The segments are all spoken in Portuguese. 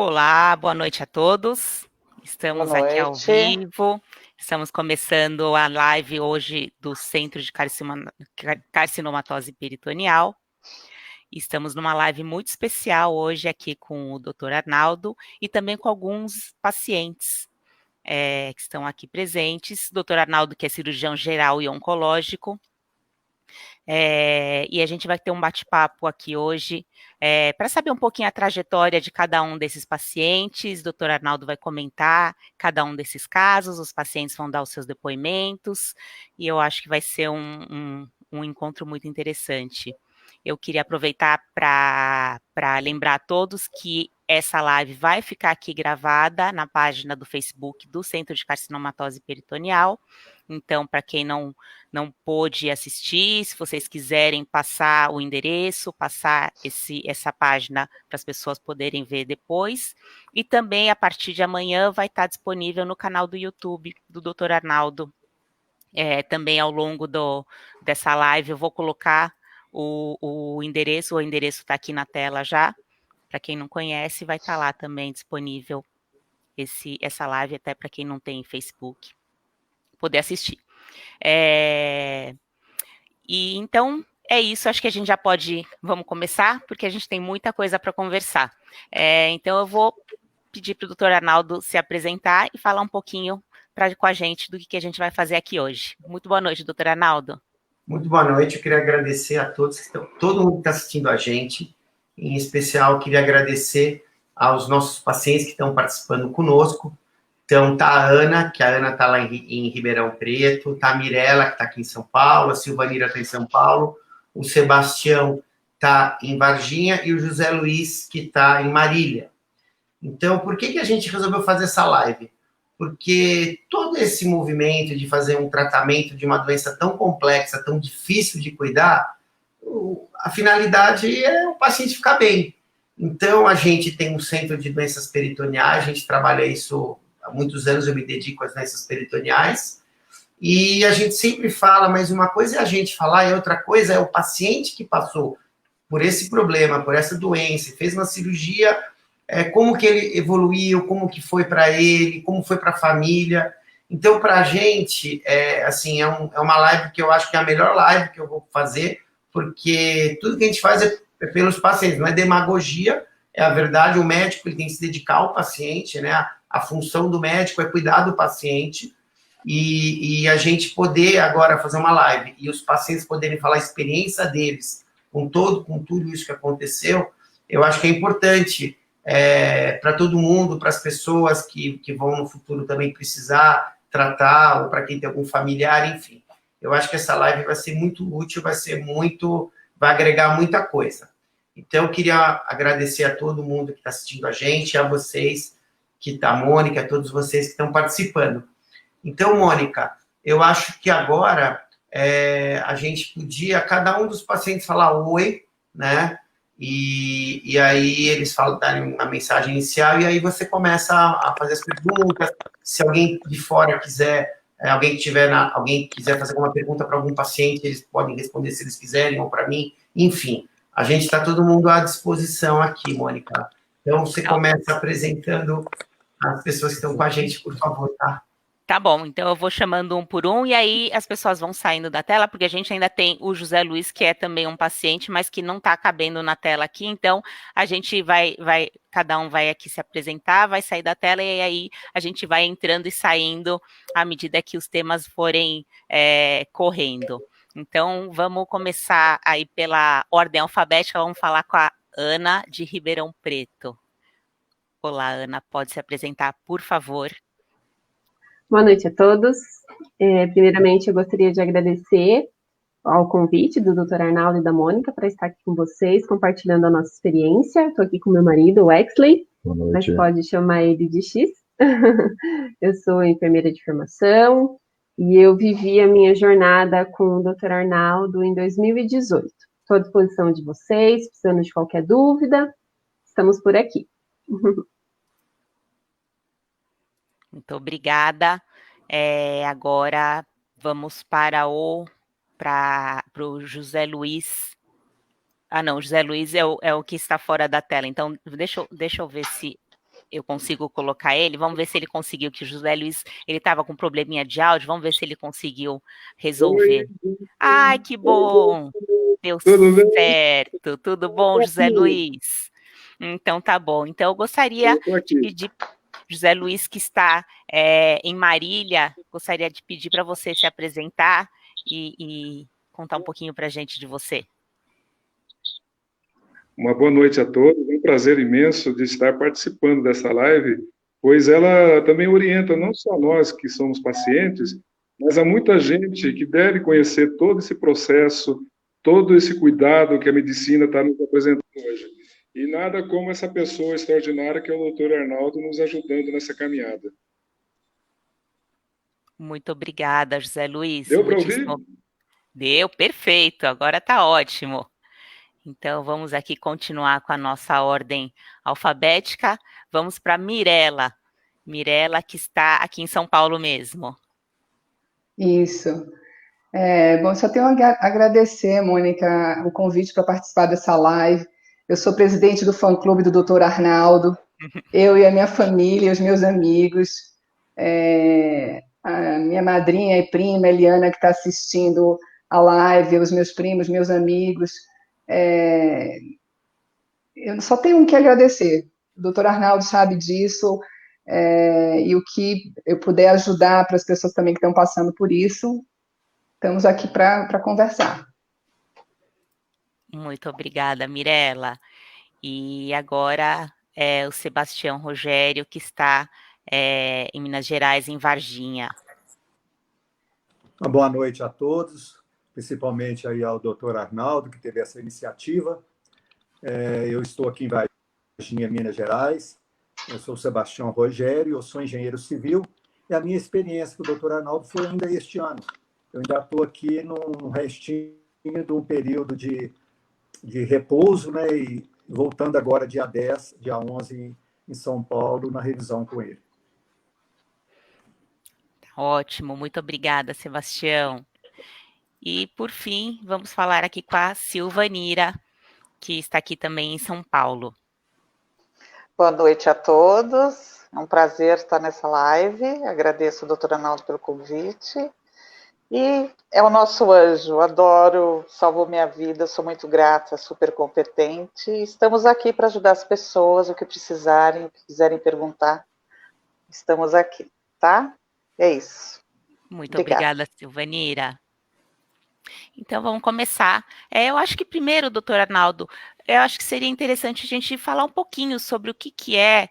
Olá, boa noite a todos. Boa Estamos aqui ao noite. vivo. Estamos começando a live hoje do Centro de Carcinomatose Peritoneal. Estamos numa live muito especial hoje aqui com o Dr. Arnaldo e também com alguns pacientes que estão aqui presentes. Dr. Arnaldo, que é cirurgião geral e oncológico. E a gente vai ter um bate-papo aqui hoje para saber um pouquinho a trajetória de cada um desses pacientes. O doutor Arnaldo vai comentar cada um desses casos, os pacientes vão dar os seus depoimentos, e eu acho que vai ser um encontro muito interessante. Eu queria aproveitar para lembrar a todos que essa live vai ficar aqui gravada na página do Facebook do Centro de Carcinomatose Peritoneal. Então, para quem não pôde assistir, se vocês quiserem passar o endereço, passar essa página para as pessoas poderem ver depois. E também, a partir de amanhã, vai estar disponível no canal do YouTube do Dr. Arnaldo. Também ao longo dessa live eu vou colocar o endereço está aqui na tela já. Para quem não conhece, vai estar lá também disponível essa live, até para quem não tem Facebook, poder assistir. E então é isso, acho que a gente já vamos começar, porque a gente tem muita coisa para conversar. Então eu vou pedir para o doutor Arnaldo se apresentar e falar um pouquinho com a gente do que a gente vai fazer aqui hoje. Muito boa noite, doutor Arnaldo. Muito boa noite. Eu queria agradecer a todos todo mundo que está assistindo a gente. Em especial, queria agradecer aos nossos pacientes que estão participando conosco. Então, tá a Ana, que a Ana está lá em Ribeirão Preto, tá a Mirella, que está aqui em São Paulo, a Silvanira está em São Paulo, o Sebastião está em Varginha e o José Luiz, que está em Marília. Então, por que a gente resolveu fazer essa live? Porque todo esse movimento de fazer um tratamento de uma doença tão complexa, tão difícil de cuidar, a finalidade é o paciente ficar bem. Então, a gente tem um centro de doenças peritoneais, a gente trabalha isso há muitos anos, eu me dedico às doenças peritoneais, e a gente sempre fala, mas uma coisa é a gente falar e outra coisa é o paciente que passou por esse problema, por essa doença, fez uma cirurgia, como que ele evoluiu, como que foi para ele, como foi para a família. Então, para a gente, assim, é uma live que eu acho que é a melhor live que eu vou fazer, porque tudo que a gente faz é pelos pacientes, não é demagogia, é a verdade. O médico ele tem que se dedicar ao paciente, né? A função do médico é cuidar do paciente, e a gente poder agora fazer uma live e os pacientes poderem falar a experiência deles com tudo isso que aconteceu, eu acho que é importante para todo mundo, para as pessoas que vão no futuro também precisar tratar, ou para quem tem algum familiar, enfim. Eu acho que essa live vai ser muito útil, vai agregar muita coisa. Então, eu queria agradecer a todo mundo que está assistindo a gente, a vocês, a Mônica, a todos vocês que estão participando. Então, Mônica, eu acho que agora a gente podia, cada um dos pacientes falar oi, né? E aí eles darem uma mensagem inicial, e aí você começa a fazer as perguntas. Se alguém de fora quiser, alguém quiser fazer alguma pergunta para algum paciente, eles podem responder se eles quiserem, ou para mim. Enfim, a gente está todo mundo à disposição aqui, Mônica. Então, você começa apresentando as pessoas que estão com a gente, por favor, tá? Tá bom, então eu vou chamando um por um e aí as pessoas vão saindo da tela, porque a gente ainda tem o José Luiz, que é também um paciente, mas que não está cabendo na tela aqui, então a gente cada um vai aqui se apresentar, vai sair da tela e aí a gente vai entrando e saindo à medida que os temas forem correndo. Então vamos começar aí pela ordem alfabética, vamos falar com a Ana de Ribeirão Preto. Olá, Ana, pode se apresentar, por favor. Boa noite a todos. Primeiramente, eu gostaria de agradecer ao convite do Dr. Arnaldo e da Mônica para estar aqui com vocês, compartilhando a nossa experiência. Estou aqui com meu marido, o Wexley, mas pode chamar ele de X. Eu sou enfermeira de formação e eu vivi a minha jornada com o Dr. Arnaldo em 2018. Estou à disposição de vocês, precisando de qualquer dúvida, estamos por aqui. Muito obrigada. Agora vamos para o José Luiz. Ah, não, o José Luiz é o que está fora da tela. Então, deixa eu ver se eu consigo colocar ele. Vamos ver se ele conseguiu, que o José Luiz, ele estava com probleminha de áudio, vamos ver se ele conseguiu resolver. Ai, que bom! Deu Tudo bem? certo. Tudo bom, José Luiz? Então, tá bom. Então, eu gostaria Eu tô de aqui. pedir, José Luiz, que está em Marília, gostaria de pedir para você se apresentar e contar um pouquinho para a gente de você. Uma boa noite a todos. É um prazer imenso de estar participando dessa live, pois ela também orienta não só nós que somos pacientes, mas há muita gente que deve conhecer todo esse processo, todo esse cuidado que a medicina está nos apresentando hoje. E nada como essa pessoa extraordinária que é o Dr. Arnaldo nos ajudando nessa caminhada. Muito obrigada, José Luiz. Deu para ouvir? Deu, perfeito. Agora está ótimo. Então, vamos aqui continuar com a nossa ordem alfabética. Vamos para Mirela. Mirela, que está aqui em São Paulo mesmo. Isso. Bom, só tenho a agradecer, Mônica, o convite para participar dessa live. Eu sou presidente do fã-clube do Dr. Arnaldo. Eu e a minha família, os meus amigos, a minha madrinha e prima, Eliana, que está assistindo a live, os meus primos, meus amigos. Eu só tenho que agradecer. O doutor Arnaldo sabe disso, e o que eu puder ajudar para as pessoas também que estão passando por isso, estamos aqui para conversar. Muito obrigada, Mirela. E agora o Sebastião Rogério, que está em Minas Gerais, em Varginha. Uma boa noite a todos, principalmente aí ao doutor Arnaldo, que teve essa iniciativa. Eu estou aqui em Varginha, Minas Gerais. Eu sou o Sebastião Rogério, eu sou engenheiro civil, e a minha experiência com o doutor Arnaldo foi ainda este ano. Eu ainda estou aqui num restinho de um período de repouso, né, e voltando agora dia 10, dia 11, em São Paulo, na revisão com ele. Ótimo, muito obrigada, Sebastião. E, por fim, vamos falar aqui com a Silvanira, que está aqui também em São Paulo. Boa noite a todos, é um prazer estar nessa live, agradeço ao Dr. Arnaldo pelo convite, e é o nosso anjo, adoro, salvou minha vida, sou muito grata, super competente, estamos aqui para ajudar as pessoas, o que precisarem, o que quiserem perguntar, estamos aqui, tá? É isso. Muito obrigada, Silvanira. Então, vamos começar. Eu acho que primeiro, doutor Arnaldo, eu acho que seria interessante a gente falar um pouquinho sobre o que é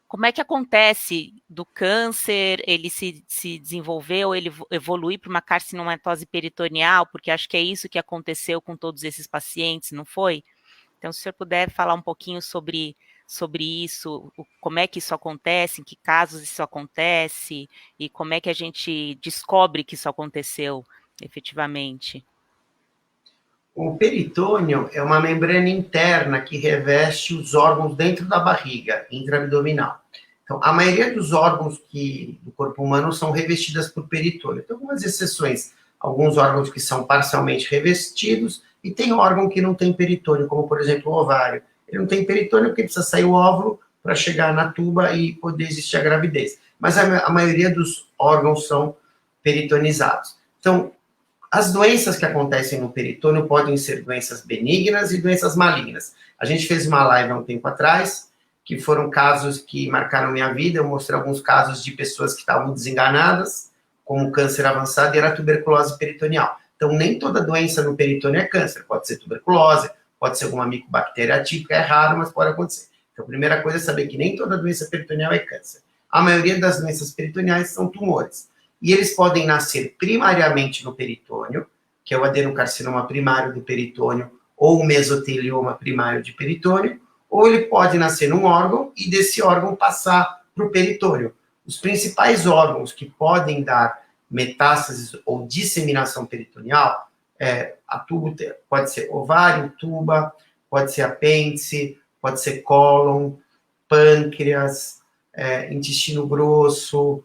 como é que acontece do câncer, ele se desenvolveu, ele evoluir para uma carcinomatose peritoneal, porque acho que é isso que aconteceu com todos esses pacientes, não foi? Então, se o senhor puder falar um pouquinho sobre isso, como é que isso acontece, em que casos isso acontece, e como é que a gente descobre que isso aconteceu efetivamente. O peritônio é uma membrana interna que reveste os órgãos dentro da barriga, intraabdominal. Então, a maioria dos órgãos do corpo humano são revestidas por peritônio. Tem algumas exceções, alguns órgãos que são parcialmente revestidos, e tem órgão que não tem peritônio, como, por exemplo, o ovário. Ele não tem peritônio porque precisa sair o óvulo para chegar na tuba e poder existir a gravidez. Mas a maioria dos órgãos são peritonizados. Então, as doenças que acontecem no peritônio podem ser doenças benignas e doenças malignas. A gente fez uma live há um tempo atrás, que foram casos que marcaram minha vida. Eu mostrei alguns casos de pessoas que estavam desenganadas, como câncer avançado e era tuberculose peritoneal. Então, nem toda doença no peritônio é câncer. Pode ser tuberculose, pode ser alguma micobactéria atípica, é raro, mas pode acontecer. Então, a primeira coisa é saber que nem toda doença peritoneal é câncer. A maioria das doenças peritoneais são tumores. E eles podem nascer primariamente no peritônio, que é o adenocarcinoma primário do peritônio, ou o mesotelioma primário de peritônio, ou ele pode nascer num órgão e desse órgão passar para o peritônio. Os principais órgãos que podem dar metástases ou disseminação peritoneal, pode ser ovário, tuba, pode ser apêndice, pode ser cólon, pâncreas, intestino grosso,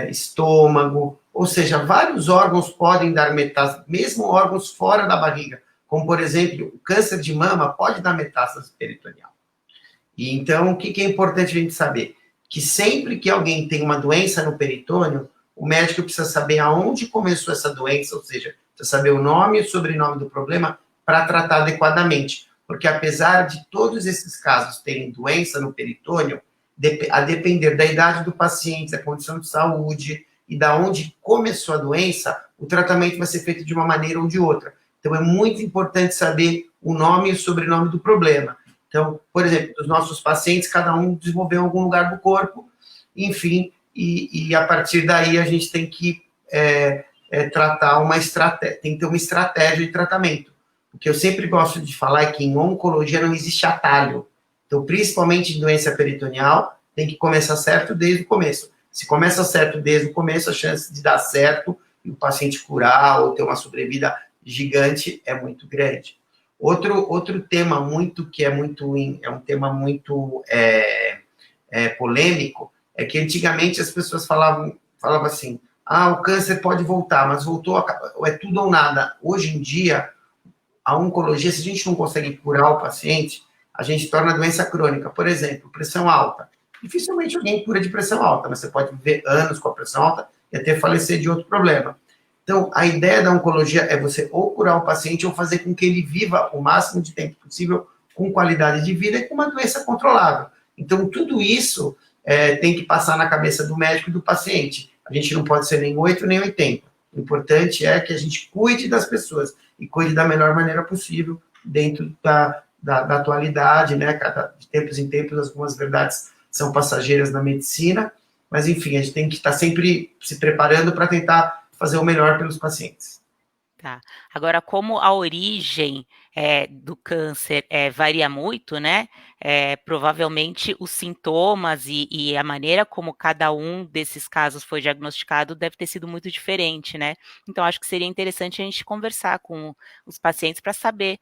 estômago, ou seja, vários órgãos podem dar metástase, mesmo órgãos fora da barriga como, por exemplo, o câncer de mama pode dar metástase peritoneal. E então, o que é importante a gente saber? Que sempre que alguém tem uma doença no peritônio, o médico precisa saber aonde começou essa doença, ou seja, precisa saber o nome e o sobrenome do problema para tratar adequadamente. Porque apesar de todos esses casos terem doença no peritônio, a depender da idade do paciente, da condição de saúde e da onde começou a doença, o tratamento vai ser feito de uma maneira ou de outra. Então, é muito importante saber o nome e o sobrenome do problema. Então, por exemplo, os nossos pacientes, cada um desenvolveu em algum lugar do corpo, enfim, e a partir daí a gente tem que tratar uma estratégia, tem que ter uma estratégia de tratamento. O que eu sempre gosto de falar é que em oncologia não existe atalho. Então, principalmente em doença peritoneal, tem que começar certo desde o começo. Se começa certo desde o começo, a chance de dar certo e o paciente curar ou ter uma sobrevida gigante é muito grande. Outro tema é um tema muito polêmico, é que antigamente as pessoas falavam assim, o câncer pode voltar, mas voltou, é tudo ou nada. Hoje em dia, a oncologia, se a gente não consegue curar o paciente, a gente torna a doença crônica. Por exemplo, pressão alta. Dificilmente alguém cura de pressão alta, mas você pode viver anos com a pressão alta e até falecer de outro problema. Então, a ideia da oncologia é você ou curar o paciente ou fazer com que ele viva o máximo de tempo possível com qualidade de vida e com uma doença controlável. Então, tudo isso tem que passar na cabeça do médico e do paciente. A gente não pode ser nem 8 nem 80. O importante é que a gente cuide das pessoas e cuide da melhor maneira possível dentro da atualidade, né? De tempos em tempos, algumas verdades são passageiras na medicina, mas, enfim, a gente tem que estar sempre se preparando para tentar fazer o melhor pelos pacientes. Tá. Agora, como a origem do câncer varia muito, né? Provavelmente os sintomas e a maneira como cada um desses casos foi diagnosticado deve ter sido muito diferente, né? Então, acho que seria interessante a gente conversar com os pacientes para saber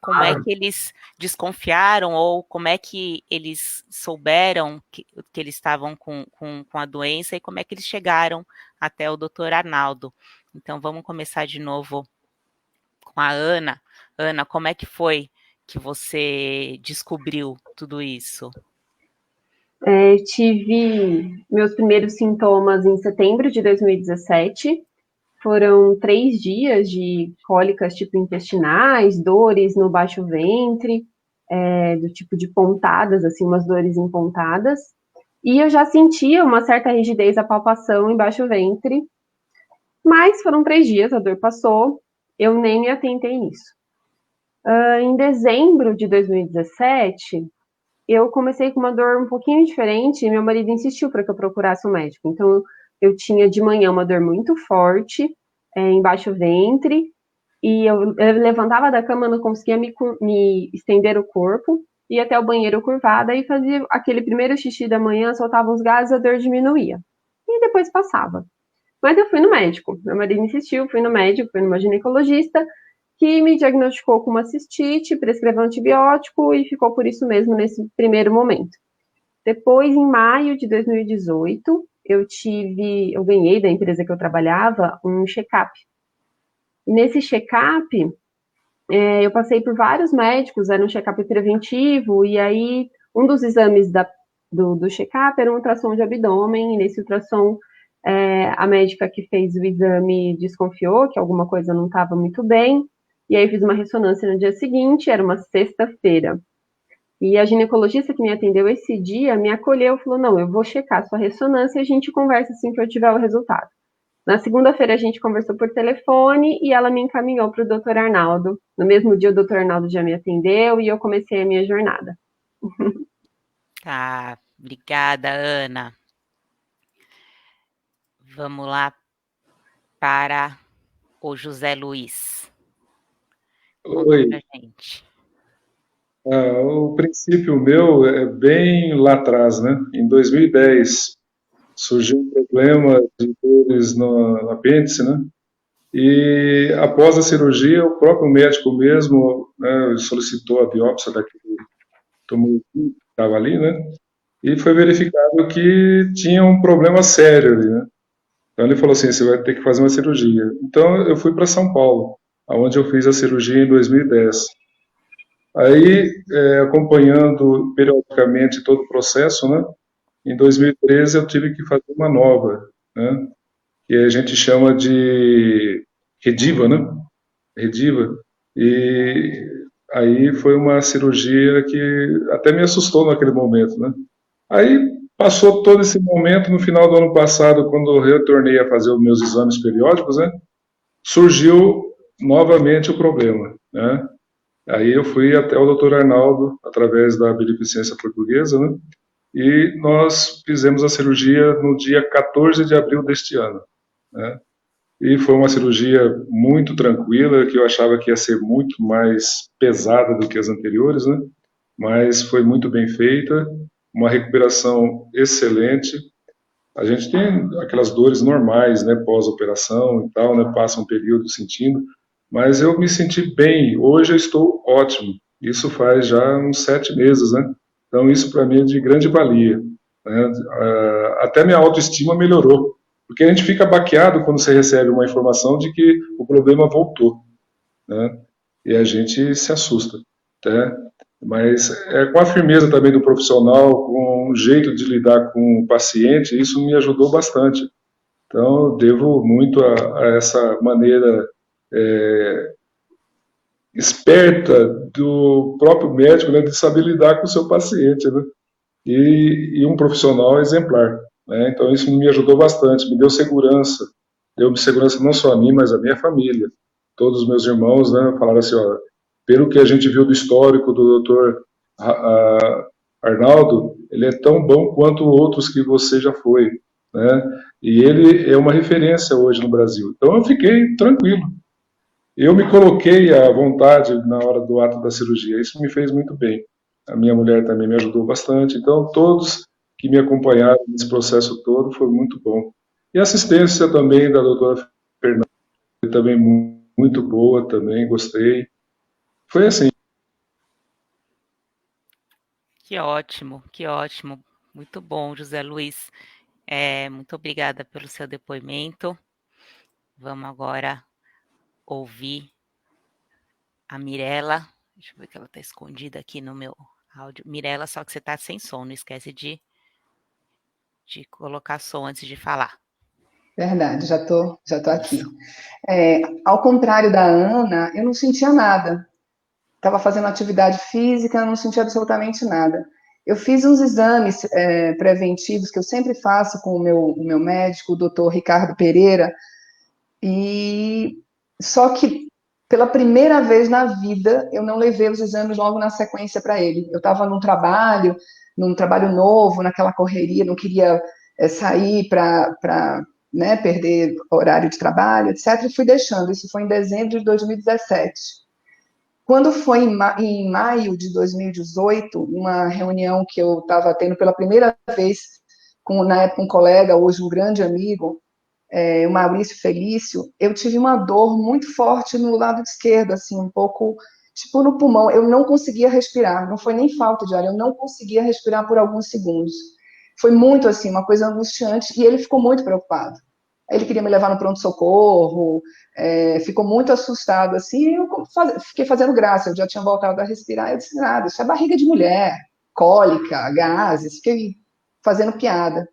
como é que eles desconfiaram ou como é que eles souberam que eles estavam com a doença e como é que eles chegaram até o Dr. Arnaldo. Então, vamos começar de novo com a Ana. Ana, como é que foi que você descobriu tudo isso? Tive meus primeiros sintomas em setembro de 2017. Foram 3 dias de cólicas tipo intestinais, dores no baixo ventre, do tipo de pontadas, assim, umas dores em pontadas. E eu já sentia uma certa rigidez da palpação em baixo ventre. Mas foram 3 dias, a dor passou, eu nem me atentei nisso. Em dezembro de 2017, eu comecei com uma dor um pouquinho diferente e meu marido insistiu para que eu procurasse um médico. Então, eu tinha de manhã uma dor muito forte, em baixo ventre, e eu levantava da cama, não conseguia me estender o corpo, ia até o banheiro curvada e fazia aquele primeiro xixi da manhã, soltava uns gases, a dor diminuía. E depois passava. Mas eu fui no médico, meu marido insistiu, fui no médico, fui numa ginecologista, que me diagnosticou com uma cistite, prescreveu antibiótico e ficou por isso mesmo nesse primeiro momento. Depois, em maio de 2018, eu ganhei da empresa que eu trabalhava um check-up. E nesse check-up, eu passei por vários médicos, era um check-up preventivo, e aí um dos exames do check-up era um ultrassom de abdômen, e nesse ultrassom a médica que fez o exame desconfiou que alguma coisa não estava muito bem, e aí eu fiz uma ressonância no dia seguinte, era uma sexta-feira. E a ginecologista que me atendeu esse dia me acolheu e falou, não, eu vou checar sua ressonância e a gente conversa assim que eu tiver o resultado. Na segunda-feira a gente conversou por telefone e ela me encaminhou para o Dr. Arnaldo. No mesmo dia o Dr. Arnaldo já me atendeu e eu comecei a minha jornada. Tá, obrigada, Ana. Vamos lá para o José Luiz. Oi. Pra gente. O princípio meu é bem lá atrás, né? Em 2010 surgiu um problema de dores no apêndice, né? E após a cirurgia, o próprio médico mesmo, né, solicitou a biópsia daquele tumor que estava ali, né? E foi verificado que tinha um problema sério ali, né? Então ele falou assim, você vai ter que fazer uma cirurgia. Então eu fui para São Paulo. onde eu fiz a cirurgia em 2010. Aí, acompanhando periodicamente todo o processo, né, em 2013 eu tive que fazer uma nova, né, que a gente chama de rediva, né, rediva, e aí foi uma cirurgia que até me assustou naquele momento, né. Aí passou todo esse momento, no final do ano passado, quando eu retornei a fazer os meus exames periódicos, né, surgiu novamente o problema, né. Aí eu fui até o Dr. Arnaldo, através da Beneficência Portuguesa, né, e nós fizemos a cirurgia no dia 14 de abril deste ano, né. E foi uma cirurgia muito tranquila, que eu achava que ia ser muito mais pesada do que as anteriores, né, mas foi muito bem feita, uma recuperação excelente. A gente tem aquelas dores normais, né, pós-operação e tal, né, passa um período sentindo, mas eu me senti bem. Hoje eu estou ótimo. Isso faz já uns 7 meses, né? Então isso para mim é de grande valia, né? Até minha autoestima melhorou, porque a gente fica baqueado quando você recebe uma informação de que o problema voltou, né? E a gente se assusta, né? Mas com a firmeza também do profissional, com o jeito de lidar com o paciente, isso me ajudou bastante. Então, eu devo muito a essa maneira esperta do próprio médico, né, de saber lidar com o seu paciente, né? E um profissional exemplar, né? Então, isso me ajudou bastante, me deu segurança não só a mim, mas a minha família. Todos os meus irmãos, né, falaram assim, ó, pelo que a gente viu do histórico do Dr. Arnaldo, ele é tão bom quanto outros que você já foi, né? E ele é uma referência hoje no Brasil. Então eu fiquei tranquilo. Eu me coloquei à vontade na hora do ato da cirurgia. Isso me fez muito bem. A minha mulher também me ajudou bastante. Então todos que me acompanharam nesse processo todo foi muito bom. E a assistência também da doutora Fernanda, também muito boa, também gostei. Foi assim. Que ótimo, que ótimo. Muito bom, José Luiz. Muito obrigada pelo seu depoimento. Vamos agora ouvir a Mirela. Deixa eu ver que ela está escondida aqui no meu áudio. Mirela, só que você está sem som, não esquece de colocar som antes de falar. Verdade, já tô aqui. Ao contrário da Ana, eu não sentia nada. Estava fazendo atividade física, não sentia absolutamente nada. Eu fiz uns exames preventivos que eu sempre faço com o meu médico, o doutor Ricardo Pereira, e só que pela primeira vez na vida eu não levei os exames logo na sequência para ele. Eu estava num trabalho novo, naquela correria, não queria sair para né, perder horário de trabalho, etc. E fui deixando. Isso foi em dezembro de 2017. Quando foi em maio de 2018, uma reunião que eu estava tendo pela primeira vez com, na época, um colega, hoje um grande amigo, o Maurício Felício, eu tive uma dor muito forte no lado esquerdo, assim, um pouco, tipo no pulmão. Eu não conseguia respirar, não foi nem falta de ar, eu não conseguia respirar por alguns segundos. Foi muito, assim, uma coisa angustiante, e ele ficou muito preocupado. Ele queria me levar no pronto-socorro, ficou muito assustado, assim, e eu fiquei fazendo graça, eu já tinha voltado a respirar, eu disse, nada, isso é barriga de mulher, cólica, gases, fiquei fazendo piada.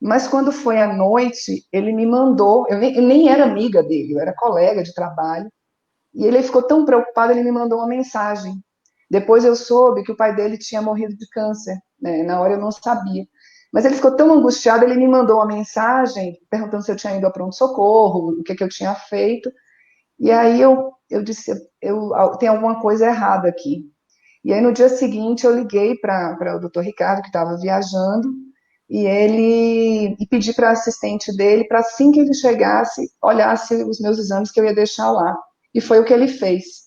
Mas quando foi à noite, ele me mandou, eu nem era amiga dele, eu era colega de trabalho, e ele ficou tão preocupado, ele me mandou uma mensagem. Depois eu soube que o pai dele tinha morrido de câncer, né? Na hora eu não sabia. Mas ele ficou tão angustiado, ele me mandou uma mensagem perguntando se eu tinha ido ao pronto-socorro, o que eu tinha feito. E aí eu disse, tem alguma coisa errada aqui. E aí no dia seguinte eu liguei para o doutor Ricardo, que estava viajando, e pedi para a assistente dele, para assim que ele chegasse, olhasse os meus exames que eu ia deixar lá. E foi o que ele fez.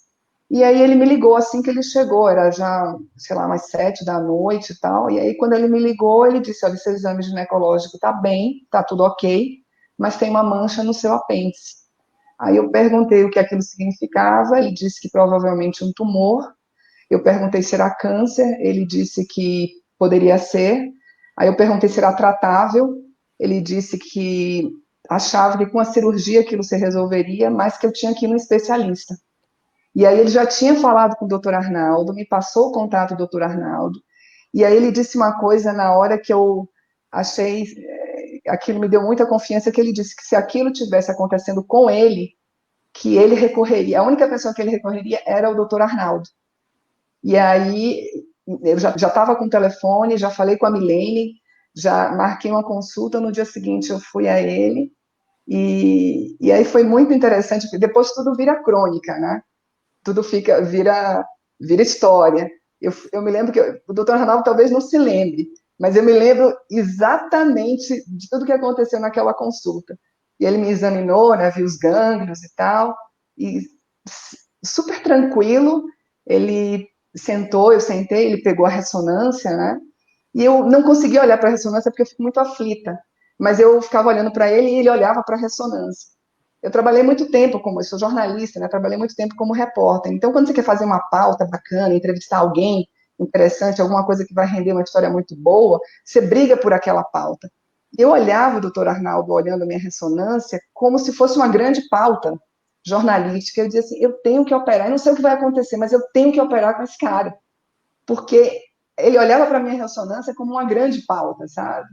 E aí ele me ligou assim que ele chegou, era já, sei lá, umas 7 da noite e tal, e aí quando ele me ligou, ele disse, olha, seu exame ginecológico tá bem, tá tudo ok, mas tem uma mancha no seu apêndice. Aí eu perguntei o que aquilo significava, ele disse que provavelmente um tumor, eu perguntei se era câncer, ele disse que poderia ser, aí eu perguntei se era tratável, ele disse que achava que com a cirurgia aquilo se resolveria, mas que eu tinha que ir no especialista. E aí ele já tinha falado com o doutor Arnaldo, me passou o contato do doutor Arnaldo, e aí ele disse uma coisa na hora que eu achei, aquilo me deu muita confiança, que ele disse que se aquilo tivesse acontecendo com ele, que ele recorreria, a única pessoa que ele recorreria era o doutor Arnaldo. E aí eu já estava com o telefone, já falei com a Milene, já marquei uma consulta, no dia seguinte eu fui a ele, e aí foi muito interessante, porque depois tudo vira crônica, né? Tudo vira história. Eu me lembro que o doutor Arnaldo talvez não se lembre, mas eu me lembro exatamente de tudo que aconteceu naquela consulta. E ele me examinou, né, viu os gânglios e tal, e super tranquilo, ele sentou, eu sentei, ele pegou a ressonância, né, e eu não conseguia olhar para a ressonância porque eu fico muito aflita, mas eu ficava olhando para ele e ele olhava para a ressonância. Eu trabalhei muito tempo eu sou jornalista, né, trabalhei muito tempo como repórter, então quando você quer fazer uma pauta bacana, entrevistar alguém interessante, alguma coisa que vai render uma história muito boa, você briga por aquela pauta. Eu olhava o doutor Arnaldo olhando a minha ressonância como se fosse uma grande pauta jornalística. Eu dizia assim, eu tenho que operar, eu não sei o que vai acontecer, mas eu tenho que operar com esse cara. Porque ele olhava para a minha ressonância como uma grande pauta, sabe?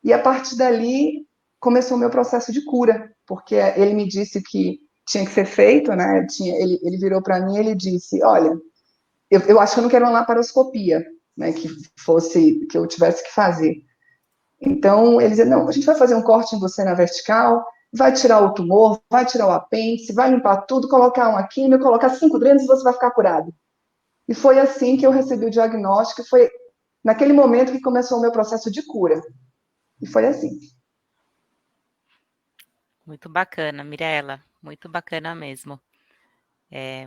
E a partir dali começou o meu processo de cura, porque ele me disse que tinha que ser feito, né? Ele virou para mim e ele disse, olha, eu acho que eu não quero uma laparoscopia, né? Que eu tivesse que fazer. Então, ele dizia, não, a gente vai fazer um corte em você na vertical, vai tirar o tumor, vai tirar o apêndice, vai limpar tudo, colocar uma químio, colocar 5 drenos e você vai ficar curado. E foi assim que eu recebi o diagnóstico, foi naquele momento que começou o meu processo de cura. E foi assim. Muito bacana, Mirela, muito bacana mesmo.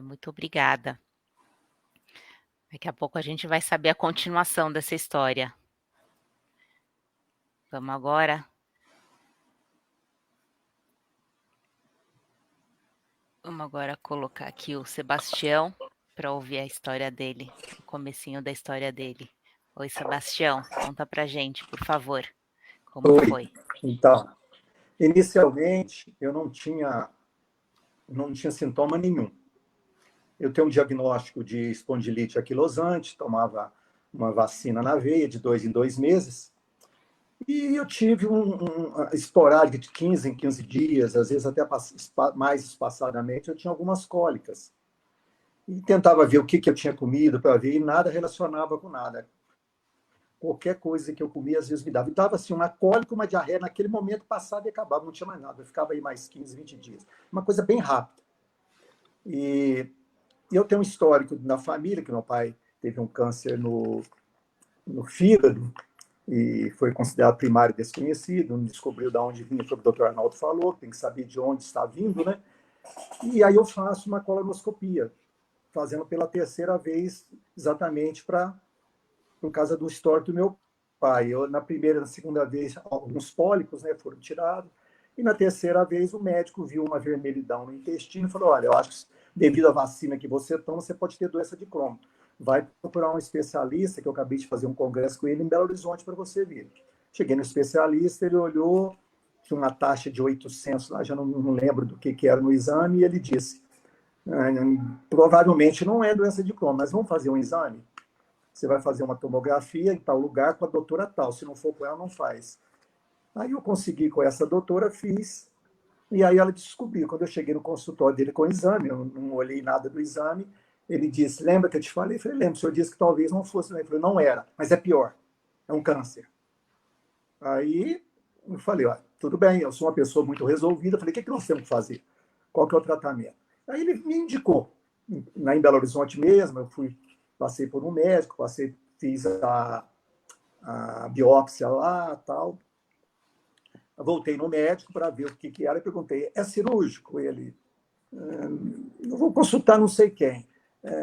Muito obrigada. Daqui a pouco a gente vai saber a continuação dessa história. Vamos agora colocar aqui o Sebastião para ouvir a história dele, o comecinho da história dele. Oi, Sebastião, conta pra gente, por favor, como foi? Então, inicialmente eu não tinha sintoma nenhum. Eu tenho um diagnóstico de espondilite anquilosante, tomava uma vacina na veia de 2 em 2 meses, e eu tive uma esporádica de 15 em 15 dias, às vezes até mais espaçadamente, eu tinha algumas cólicas. E tentava ver o que eu tinha comido para ver, e nada relacionava com nada. Qualquer coisa que eu comia, às vezes me dava. E dava assim, uma cólica, uma diarreia, naquele momento passava e acabava, não tinha mais nada. Eu ficava aí mais 15, 20 dias. Uma coisa bem rápida. E eu tenho um histórico na família, que meu pai teve um câncer no fígado, e foi considerado primário desconhecido, não descobriu de onde vinha, foi o que o Dr. Arnaldo falou, tem que saber de onde está vindo, né? E aí eu faço uma colonoscopia, fazendo pela 3ª vez, exatamente por causa do histórico do meu pai. Na primeira e na 2ª vez, alguns pólipos, né, foram tirados, e na 3ª vez o médico viu uma vermelhidão no intestino e falou, olha, eu acho que devido à vacina que você toma, você pode ter doença de Crohn. Vai procurar um especialista, que eu acabei de fazer um congresso com ele em Belo Horizonte para você ver. Cheguei no especialista, ele olhou, tinha uma taxa de 800 lá, já não lembro do que era no exame, e ele disse, provavelmente não é doença de Crohn, mas vamos fazer um exame? Você vai fazer uma tomografia em tal lugar com a doutora tal, se não for com ela, não faz. Aí eu consegui com essa doutora, fiz, e aí ela descobriu. Quando eu cheguei no consultório dele com o exame, eu não olhei nada do exame, ele disse, lembra que eu te falei? Eu falei, lembro, o senhor disse que talvez não fosse. Ele falou, não era, mas é pior, é um câncer. Aí eu falei, ó, tudo bem, eu sou uma pessoa muito resolvida, eu falei, o que nós temos que fazer? Qual que é o tratamento? Aí ele me indicou, em Belo Horizonte mesmo, eu passei por um médico, fiz a biópsia lá, tal. Eu voltei no médico para ver o que era e perguntei, é cirúrgico? Ele, eu vou consultar não sei quem.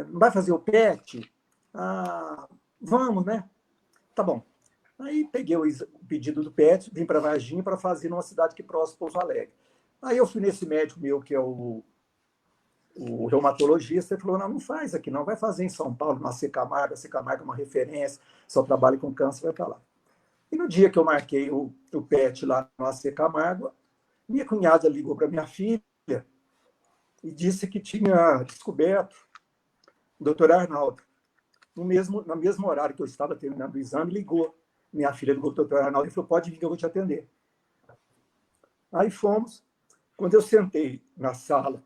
Não vai fazer o PET? Vamos, né? Tá bom. Aí peguei o pedido do PET, vim para Varginha para fazer numa cidade que próximo, Pouso Alegre. Aí eu fui nesse médico meu, que é o reumatologista, ele falou, não faz aqui, não, vai fazer em São Paulo, na AC Camargo, a AC Camargo é uma referência, só trabalha com câncer, vai para lá. E no dia que eu marquei o PET lá no AC Camargo, minha cunhada ligou para minha filha e disse que tinha descoberto O doutor Arnaldo, no mesmo horário que eu estava terminando o exame, ligou minha filha do doutor Arnaldo e falou, pode vir que eu vou te atender. Aí fomos. Quando eu sentei na sala,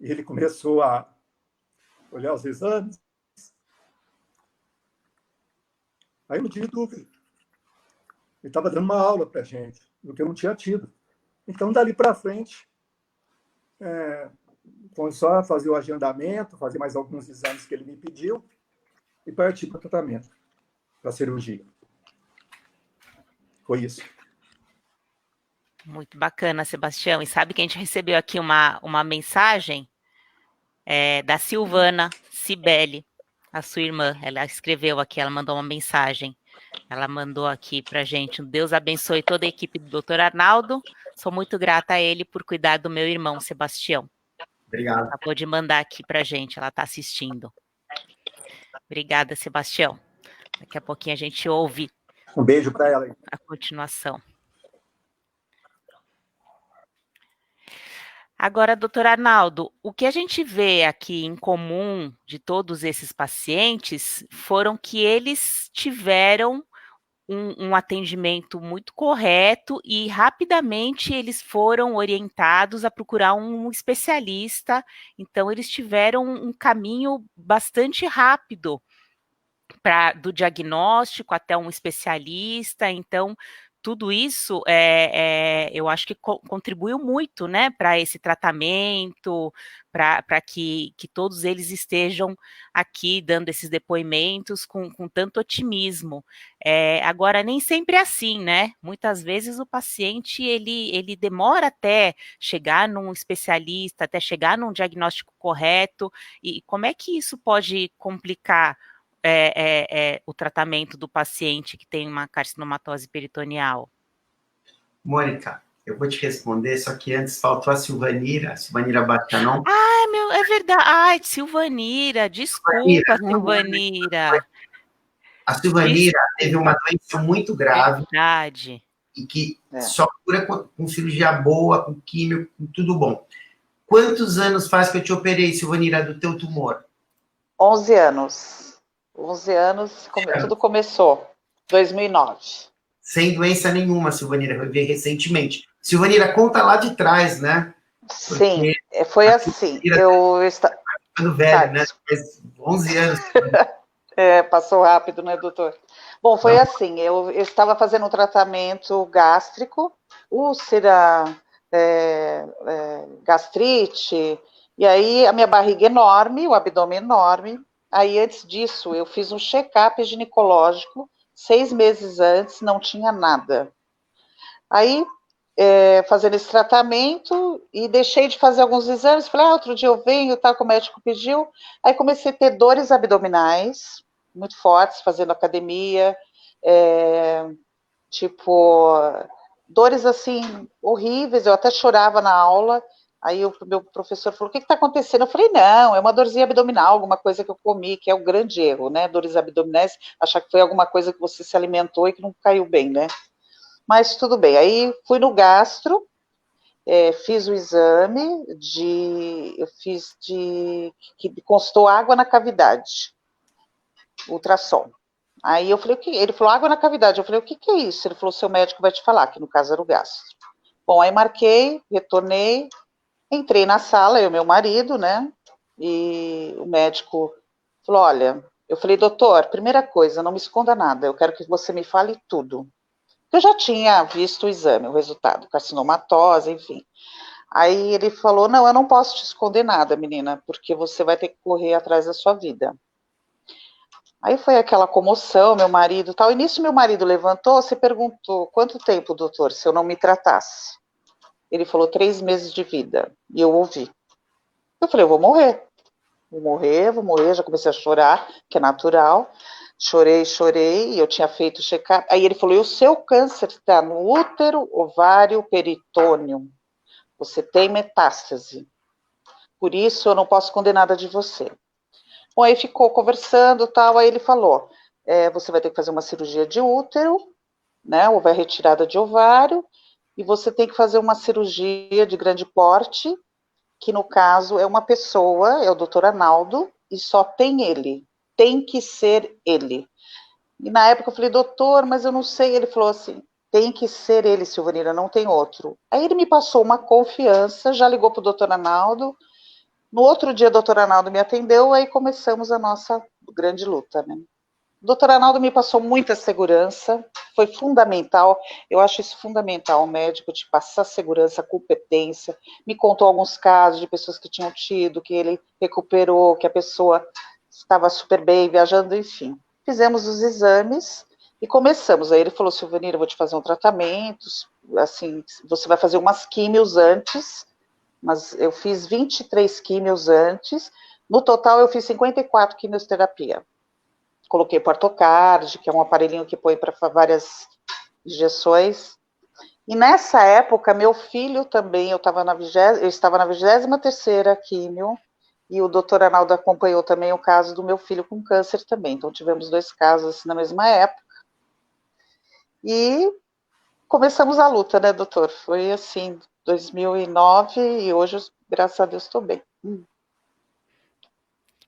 ele começou a olhar os exames. Aí eu não tive dúvida. Ele estava dando uma aula para a gente, do que eu não tinha tido. Então, dali para frente, foi só fazer o agendamento, fazer mais alguns exames que ele me pediu e partir para o tratamento, para a cirurgia. Foi isso. Muito bacana, Sebastião. E sabe que a gente recebeu aqui uma mensagem da Silvana Cibele, a sua irmã. Ela escreveu aqui, ela mandou uma mensagem. Ela mandou aqui para a gente, Deus abençoe toda a equipe do Dr. Arnaldo. Sou muito grata a ele por cuidar do meu irmão, Sebastião. Obrigado. Acabou de mandar aqui para a gente, ela está assistindo. Obrigada, Sebastião. Daqui a pouquinho a gente ouve. Um beijo para ela aí. A continuação. Agora, doutor Arnaldo, o que a gente vê aqui em comum de todos esses pacientes foram que eles tiveram um atendimento muito correto e rapidamente eles foram orientados a procurar um especialista, então eles tiveram um caminho bastante rápido do diagnóstico até um especialista, então tudo isso eu acho que contribuiu muito, né, para esse tratamento, para que todos eles estejam aqui dando esses depoimentos com tanto otimismo. Agora, nem sempre é assim, né? Muitas vezes o paciente ele demora até chegar num especialista, até chegar num diagnóstico correto, e como é que isso pode complicar o tratamento do paciente que tem uma carcinomatose peritoneal? Mônica, eu vou te responder, só que antes faltou a Silvanira Bastianon. É verdade. Ai, Silvanira, desculpa, Silvanira. A Silvanira teve uma doença muito grave. Verdade. E que só cura com cirurgia boa, com químio, com tudo bom. Quantos anos faz que eu te operei, Silvanira, do teu tumor? 11 anos. 11 anos, tudo começou, 2009. Sem doença nenhuma, Silvanira, eu vi recentemente. Silvanira, conta lá de trás, né? Sim, foi assim. Eu estava ficando velho, né? Faz 11 anos. Passou rápido, né, doutor? Bom, foi assim, eu estava fazendo um tratamento gástrico, úlcera, gastrite, e aí a minha barriga enorme, o abdômen enorme. Aí, antes disso, eu fiz um check-up ginecológico, 6 meses antes, não tinha nada. Aí, fazendo esse tratamento, e deixei de fazer alguns exames, falei, outro dia eu venho, tá, que o médico pediu. Aí comecei a ter dores abdominais, muito fortes, fazendo academia, dores, assim, horríveis, eu até chorava na aula. Aí o meu professor falou, o que está acontecendo? Eu falei, não, é uma dorzinha abdominal, alguma coisa que eu comi, que é o grande erro, né? Dores abdominais, achar que foi alguma coisa que você se alimentou e que não caiu bem, né? Mas tudo bem. Aí fui no gastro, fiz o exame que constou água na cavidade, ultrassom. Aí eu falei, o que? Ele falou, água na cavidade. Eu falei, o que é isso? Ele falou, seu médico vai te falar, que no caso era o gastro. Bom, aí marquei, retornei, entrei na sala, eu e meu marido, né, e o médico falou, olha, eu falei, doutor, primeira coisa, não me esconda nada, eu quero que você me fale tudo. Eu já tinha visto o exame, o resultado, carcinomatose, enfim. Aí ele falou, não, eu não posso te esconder nada, menina, porque você vai ter que correr atrás da sua vida. Aí foi aquela comoção, meu marido tal, e nisso meu marido levantou, se perguntou, quanto tempo, doutor, se eu não me tratasse? Ele falou, 3 meses de vida. E eu ouvi. Eu falei, eu vou morrer. Vou morrer. Já comecei a chorar, que é natural. Chorei. E eu tinha feito check-up. Aí ele falou, e o seu câncer está no útero, ovário, peritônio. Você tem metástase. Por isso, eu não posso esconder nada de você. Bom, aí ficou conversando, tal. Aí ele falou, você vai ter que fazer uma cirurgia de útero, né? Ou vai retirada de ovário. E você tem que fazer uma cirurgia de grande porte, que no caso é uma pessoa, é o doutor Arnaldo, e só tem ele, tem que ser ele. E na época eu falei, doutor, mas eu não sei. Ele falou assim, tem que ser ele, Silvanira, não tem outro. Aí ele me passou uma confiança, já ligou para o doutor Arnaldo. No outro dia, o doutor Arnaldo me atendeu, aí começamos a nossa grande luta, né? O doutor Arnaldo me passou muita segurança, foi fundamental, eu acho isso fundamental, o médico te passar segurança, competência, me contou alguns casos de pessoas que tinham tido, que ele recuperou, que a pessoa estava super bem, viajando, enfim. Fizemos os exames e começamos. Aí ele falou, Silvanira, eu vou te fazer um tratamento, assim, você vai fazer umas químios antes, mas eu fiz 23 químios antes, no total eu fiz 54 quimioterapia. Coloquei portocard, que é um aparelhinho que põe para várias injeções. E nessa época, meu filho também, eu estava na 23ª químio, e o doutor Arnaldo acompanhou também o caso do meu filho com câncer também. Então, tivemos 2 casos assim, na mesma época. E começamos a luta, né, doutor? Foi assim, 2009, e hoje, graças a Deus, estou bem.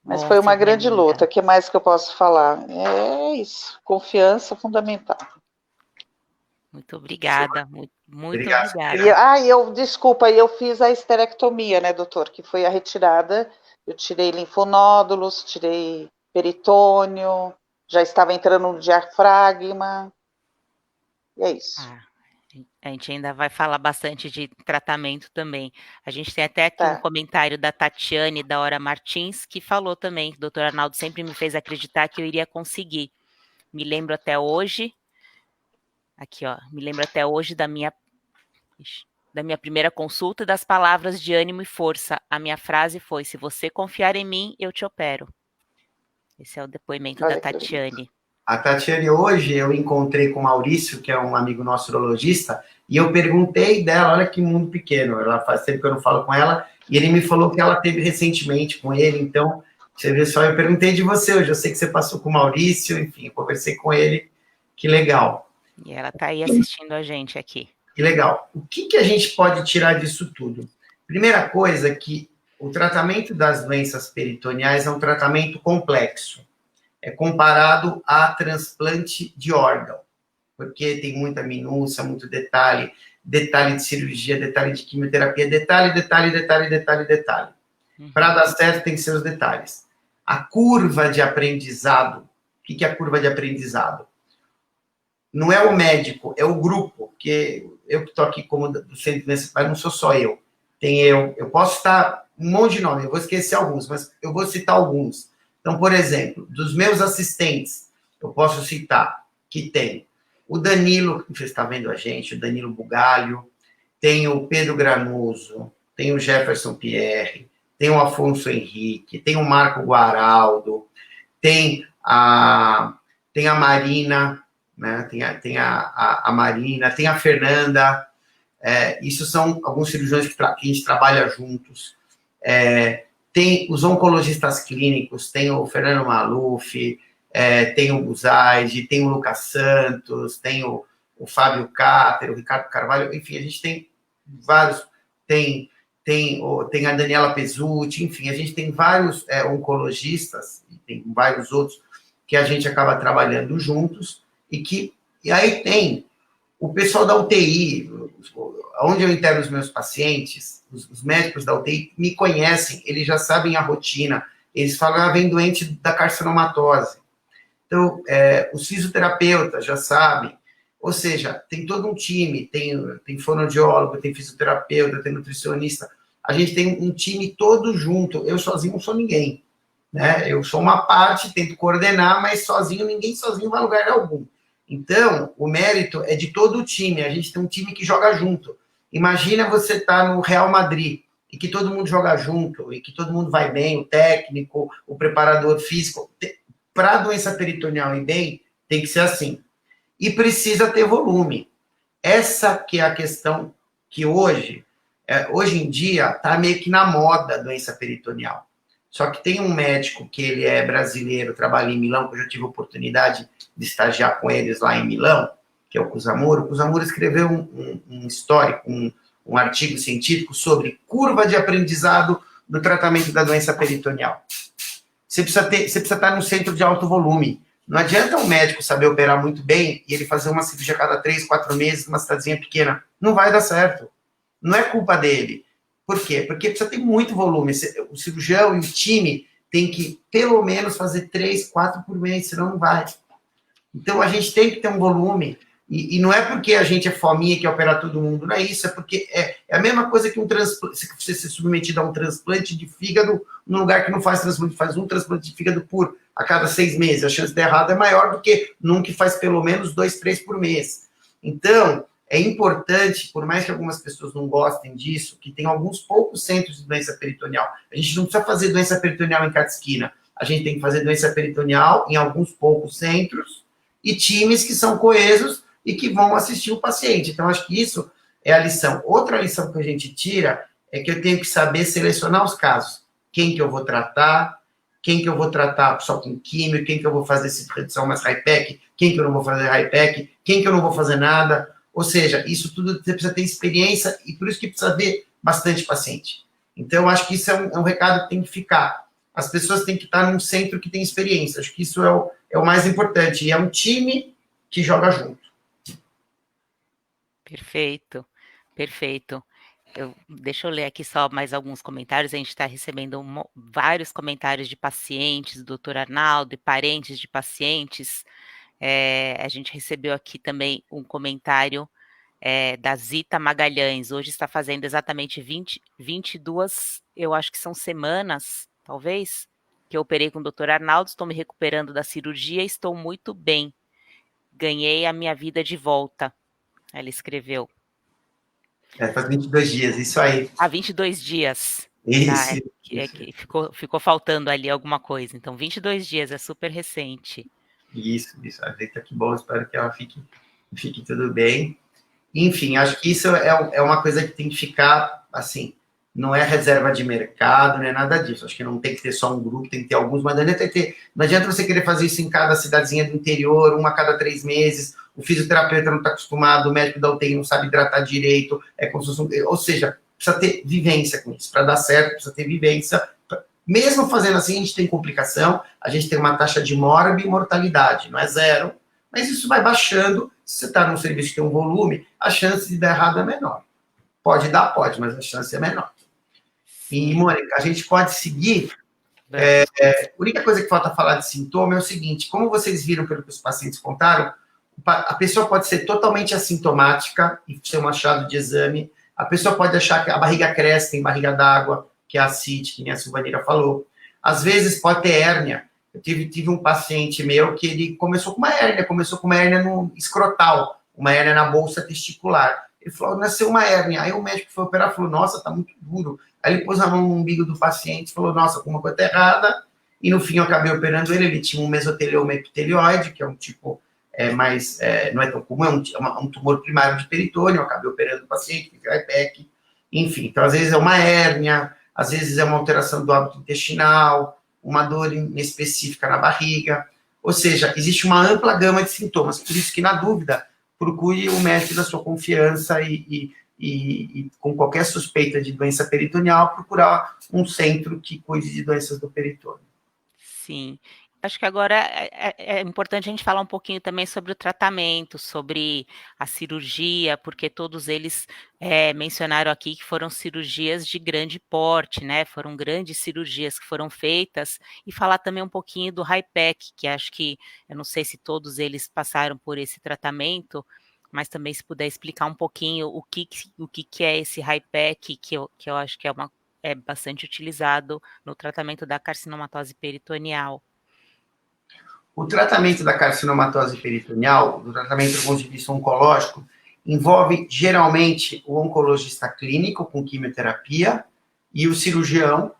Mas foi uma grande luta. O que mais que eu posso falar? É isso. Confiança fundamental. Muito obrigada. Muito Obrigado. obrigada. Desculpa, eu fiz a esterectomia, né, doutor? Que foi a retirada. Eu tirei linfonódulos, tirei peritônio, já estava entrando no diafragma. E é isso. A gente ainda vai falar bastante de tratamento também. A gente tem até aqui um comentário da Tatiane, da Hora Martins, que falou também que o doutor Arnaldo sempre me fez acreditar que eu iria conseguir. Me lembro até hoje, aqui ó, me lembro até hoje da minha primeira consulta e das palavras de ânimo e força. A minha frase foi, se você confiar em mim, eu te opero. Esse é o depoimento da Tatiane. A Tatiane, hoje eu encontrei com o Maurício, que é um amigo nosso urologista, e eu perguntei dela, olha que mundo pequeno, ela faz tempo que eu não falo com ela, e ele me falou que ela teve recentemente com ele, então, você vê só, eu perguntei de você hoje, eu sei que você passou com o Maurício, enfim, eu conversei com ele, que legal. E ela está aí assistindo a gente aqui. Que legal. O que a gente pode tirar disso tudo? Primeira coisa é que o tratamento das doenças peritoneais é um tratamento complexo. É comparado a transplante de órgão, porque tem muita minúcia, muito detalhe de cirurgia, detalhe de quimioterapia, detalhe. Para dar certo tem que ser os detalhes. A curva de aprendizado, o que é a curva de aprendizado? Não é o médico, é o grupo, porque eu que estou aqui como do centro universitário, não sou só eu. Tem eu posso citar um monte de nomes, eu vou esquecer alguns, mas eu vou citar alguns. Então, por exemplo, dos meus assistentes, eu posso citar que tem o Danilo, que você está vendo a gente, o Danilo Bugalho, tem o Pedro Granuso, tem o Jefferson Pierre, tem o Afonso Henrique, tem o Marco Guaraldo, tem a Marina, né? Tem a Marina, tem a Fernanda, isso são alguns cirurgiões que a gente trabalha juntos. Tem os oncologistas clínicos, tem o Fernando Maluf, tem o Buzaide, tem o Lucas Santos, tem o Fábio Cáter, o Ricardo Carvalho, enfim, a gente tem vários, tem a Daniela Pesutti, enfim, a gente tem vários oncologistas, e tem vários outros que a gente acaba trabalhando juntos, e aí tem o pessoal da UTI, onde eu interno os meus pacientes, os médicos da UTI me conhecem, eles já sabem a rotina, eles falam, vem doente da carcinomatose. Então, os fisioterapeutas já sabem, ou seja, tem todo um time, tem fonoaudiólogo, tem fisioterapeuta, tem nutricionista, a gente tem um time todo junto, eu sozinho não sou ninguém, né? Eu sou uma parte, tento coordenar, mas sozinho, ninguém sozinho vai a lugar algum. Então, o mérito é de todo o time, a gente tem um time que joga junto. Imagina você estar no Real Madrid, e que todo mundo joga junto, e que todo mundo vai bem, o técnico, o preparador físico. Para a doença peritoneal ir bem, tem que ser assim. E precisa ter volume. Essa que é a questão que hoje em dia, está meio que na moda a doença peritoneal. Só que tem um médico que ele é brasileiro, trabalha em Milão, que eu já tive a oportunidade de estagiar com eles lá em Milão, que é o Cusamuro. O Cusamuro escreveu um histórico, um artigo científico sobre curva de aprendizado do tratamento da doença peritoneal. Você precisa estar num centro de alto volume. Não adianta um médico saber operar muito bem e ele fazer uma cirurgia a cada 3, 4 meses numa cidadezinha pequena. Não vai dar certo. Não é culpa dele. Por quê? Porque precisa ter muito volume. O cirurgião e o time tem que, pelo menos, fazer 3, 4 por mês, senão não vai. Então, a gente tem que ter um volume. E não é porque a gente é fominha que quer operar todo mundo, não é isso. É porque é a mesma coisa que um transplante, se você ser submetido a um transplante de fígado num lugar que não faz transplante, faz um transplante de fígado a cada 6 meses. A chance de dar errado é maior do que num que faz pelo menos 2, 3 por mês. Então, é importante, por mais que algumas pessoas não gostem disso, que tem alguns poucos centros de doença peritoneal. A gente não precisa fazer doença peritoneal em cada esquina. A gente tem que fazer doença peritoneal em alguns poucos centros e times que são coesos e que vão assistir o paciente. Então, acho que isso é a lição. Outra lição que a gente tira é que eu tenho que saber selecionar os casos. Quem que eu vou tratar, quem que eu vou tratar só com químio, quem que eu vou fazer redução mais high-pack, quem que eu não vou fazer high-pack, quem que eu não vou fazer nada. Ou seja, isso tudo você precisa ter experiência e por isso que precisa ver bastante paciente. Então, eu acho que isso é um recado que tem que ficar. As pessoas têm que estar num centro que tem experiência. Acho que isso é o mais importante. E é um time que joga junto. Perfeito, perfeito. Deixa eu ler aqui só mais alguns comentários. A gente está recebendo vários comentários de pacientes, doutor Arnaldo, e parentes de pacientes. A gente recebeu aqui também um comentário da Zita Magalhães. Hoje está fazendo exatamente 22, eu acho que são semanas, talvez, que eu operei com o doutor Arnaldo. Estou me recuperando da cirurgia, estou muito bem. Ganhei a minha vida de volta. Ela escreveu. Faz 22 dias, isso aí. 22 dias. Isso. Tá? Ficou faltando ali alguma coisa. Então, 22 dias, é super recente. Isso. A Zita, que bom, espero que ela fique tudo bem. Enfim, acho que isso é uma coisa que tem que ficar, assim, não é reserva de mercado, não é nada disso. Acho que não tem que ter só um grupo, tem que ter alguns, mas não adianta você querer fazer isso em cada cidadezinha do interior, uma a cada 3 meses, o fisioterapeuta não está acostumado, o médico da UTI não sabe hidratar direito, ou seja, precisa ter vivência com isso. Para dar certo, precisa ter vivência. Mesmo fazendo assim, a gente tem complicação, a gente tem uma taxa de mortalidade, não é 0, mas isso vai baixando. Se você está num serviço que tem um volume, a chance de dar errado é menor. Pode dar, pode, mas a chance é menor. E, Mônica, a gente pode seguir. A única coisa que falta falar de sintoma é o seguinte: como vocês viram pelo que os pacientes contaram, a pessoa pode ser totalmente assintomática e ser um achado de exame. A pessoa pode achar que a barriga cresce, tem barriga d'água, que é a CIT, que nem a Silvanira falou. Às vezes pode ter hérnia. Eu tive um paciente meu que ele começou com uma hérnia no escrotal, uma hérnia na bolsa testicular. Ele falou, nasceu uma hérnia. Aí o médico foi operar e falou, nossa, tá muito duro. Aí ele pôs a mão no umbigo do paciente e falou, nossa, alguma coisa tá errada. E no fim eu acabei operando ele. Ele tinha um mesotelioma epitelioide, que é um tipo não é tão comum, é um tumor primário de peritônio. Eu acabei operando o paciente, fiz IPEC. Enfim, então às vezes é uma hérnia, às vezes é uma alteração do hábito intestinal, uma dor específica na barriga. Ou seja, existe uma ampla gama de sintomas. Por isso que, na dúvida, procure o médico da sua confiança e com qualquer suspeita de doença peritoneal, procurar um centro que cuide de doenças do peritônio. Sim. Acho que agora é importante a gente falar um pouquinho também sobre o tratamento, sobre a cirurgia, porque todos eles mencionaram aqui que foram cirurgias de grande porte, né? Foram grandes cirurgias que foram feitas, e falar também um pouquinho do HIPEC, que acho que, eu não sei se todos eles passaram por esse tratamento, mas também se puder explicar um pouquinho o que é esse HIPEC, que eu acho que é bastante utilizado no tratamento da carcinomatose peritoneal. O tratamento da carcinomatose peritoneal, o tratamento do ponto de vista oncológico, envolve geralmente o oncologista clínico com quimioterapia e o cirurgião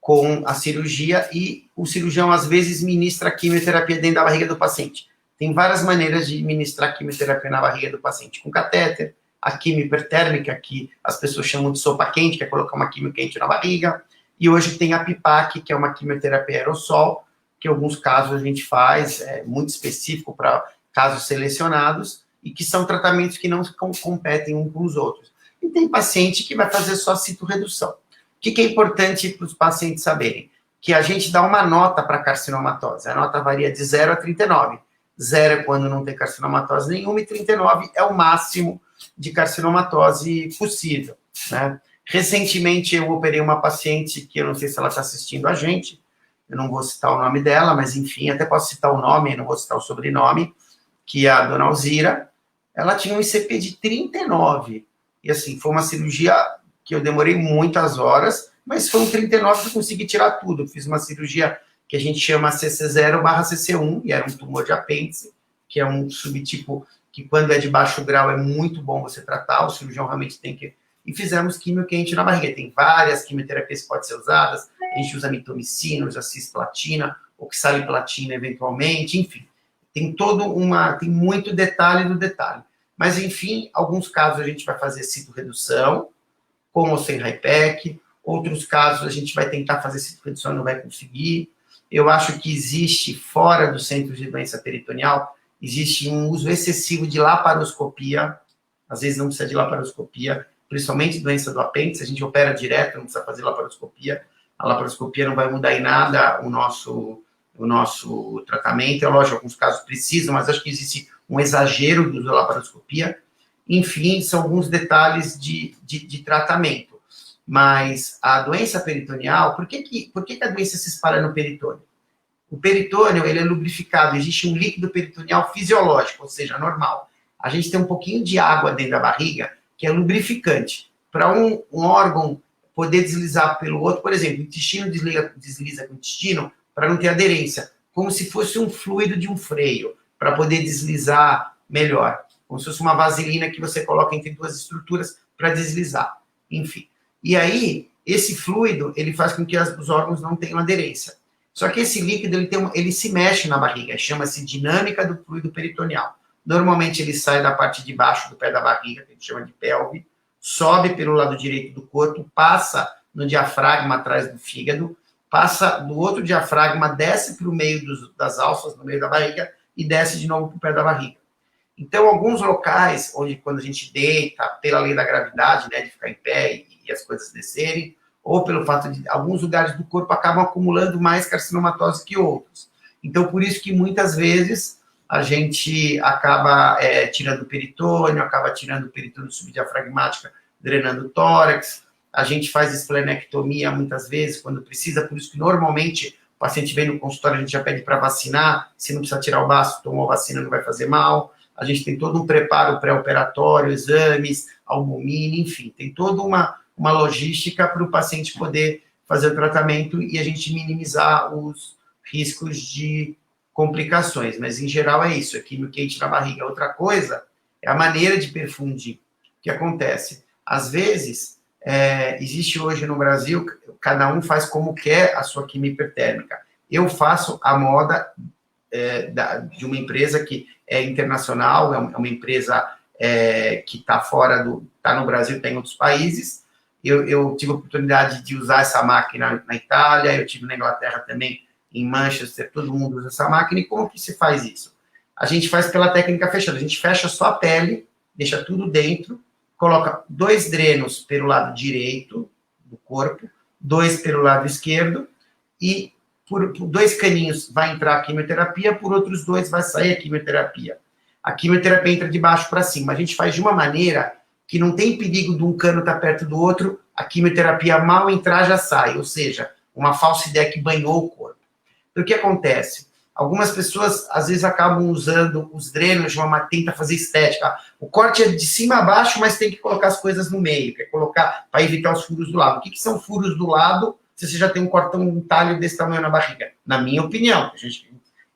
com a cirurgia, e o cirurgião às vezes ministra a quimioterapia dentro da barriga do paciente. Tem várias maneiras de ministrar quimioterapia na barriga do paciente, com catéter, a quimio hipertérmica, que as pessoas chamam de sopa quente, que é colocar uma quimio quente na barriga, e hoje tem a PIPAC, que é uma quimioterapia aerossol, que em alguns casos a gente faz, muito específico para casos selecionados, e que são tratamentos que não competem uns com os outros. e tem paciente que vai fazer só citorredução. O que é importante para os pacientes saberem? Que a gente dá uma nota para carcinomatose. A nota varia de 0 a 39. 0 é quando não tem carcinomatose nenhuma e 39 é o máximo de carcinomatose possível, né? Recentemente eu operei uma paciente que eu não sei se ela está assistindo a gente, eu não vou citar o nome dela, mas enfim, até posso citar o nome, não vou citar o sobrenome, que é a dona Alzira. Ela tinha um ICP de 39, e assim, foi uma cirurgia que eu demorei muitas horas, mas foi um 39 que eu consegui tirar tudo. Eu fiz uma cirurgia que a gente chama CC0/CC1, e era um tumor de apêndice, que é um subtipo que quando é de baixo grau é muito bom você tratar, o cirurgião realmente tem que... E fizemos quimio quente na barriga. Tem várias quimioterapias que podem ser usadas, a gente usa mitomicina, usa cisplatina, oxaliplatina eventualmente, enfim. Tem tem muito detalhe no detalhe. Mas, enfim, alguns casos a gente vai fazer citorredução, com ou sem HIPEC, outros casos a gente vai tentar fazer citorredução e não vai conseguir. Eu acho que existe, fora do centro de doença peritoneal, existe um uso excessivo de laparoscopia, às vezes não precisa de laparoscopia, principalmente doença do apêndice, a gente opera direto, não precisa fazer laparoscopia, a laparoscopia não vai mudar em nada o nosso tratamento, é lógico, alguns casos precisam, mas acho que existe um exagero do uso da laparoscopia. Enfim, são alguns detalhes de tratamento. Mas a doença peritoneal, por que a doença se espalha no peritônio? O peritônio, ele é lubrificado, existe um líquido peritoneal fisiológico, ou seja, normal. A gente tem um pouquinho de água dentro da barriga, que é lubrificante. Para um órgão poder deslizar pelo outro, por exemplo, o intestino desliza com o intestino para não ter aderência, como se fosse um fluido de um freio, para poder deslizar melhor. Como se fosse uma vaselina que você coloca entre duas estruturas para deslizar. Enfim. E aí, esse fluido, ele faz com que os órgãos não tenham aderência. Só que esse líquido, ele se mexe na barriga, chama-se dinâmica do fluido peritoneal. Normalmente ele sai da parte de baixo do pé da barriga, que a gente chama de pelve, sobe pelo lado direito do corpo, passa no diafragma atrás do fígado, passa do outro diafragma, desce para o meio das alças, no meio da barriga, e desce de novo para o pé da barriga. Então, alguns locais, onde quando a gente deita, pela lei da gravidade, né, de ficar em pé e as coisas descerem, ou pelo fato de alguns lugares do corpo acabam acumulando mais carcinomatose que outros. Então, por isso que muitas vezes a gente acaba tirando o peritônio, acaba tirando o peritônio subdiafragmática, drenando o tórax. A gente faz esplenectomia muitas vezes, quando precisa, por isso que normalmente o paciente vem no consultório, a gente já pede para vacinar, se não precisa tirar o baço, tomou a vacina, não vai fazer mal. A gente tem todo um preparo pré-operatório, exames, albumina, enfim, tem toda uma logística para o paciente poder fazer o tratamento e a gente minimizar os riscos de complicações, mas em geral é isso, é químio quente na barriga. Outra coisa é a maneira de perfundir. O que acontece? Às vezes, existe hoje no Brasil, cada um faz como quer a sua quimio hipertérmica. Eu faço a moda de uma empresa que é internacional, é uma empresa que está está no Brasil, está em outros países. Eu tive a oportunidade de usar essa máquina na Itália, eu tive na Inglaterra também, em Manchester, todo mundo usa essa máquina. E como que se faz isso? A gente faz pela técnica fechada, a gente fecha só a pele, deixa tudo dentro, coloca 2 drenos pelo lado direito do corpo, 2 pelo lado esquerdo, e por 2 caninhos vai entrar a quimioterapia, por outros 2 vai sair a quimioterapia. A quimioterapia entra de baixo para cima. A gente faz de uma maneira que não tem perigo de um cano estar perto do outro, a quimioterapia mal entrar já sai, ou seja, uma falsa ideia que banhou o corpo. Então, o que acontece? Algumas pessoas, às vezes, acabam usando os drenos de tenta fazer estética. O corte é de cima a baixo, mas tem que colocar as coisas no meio, quer colocar para evitar os furos do lado. O que são furos do lado se você já tem um talho desse tamanho na barriga? Na minha opinião,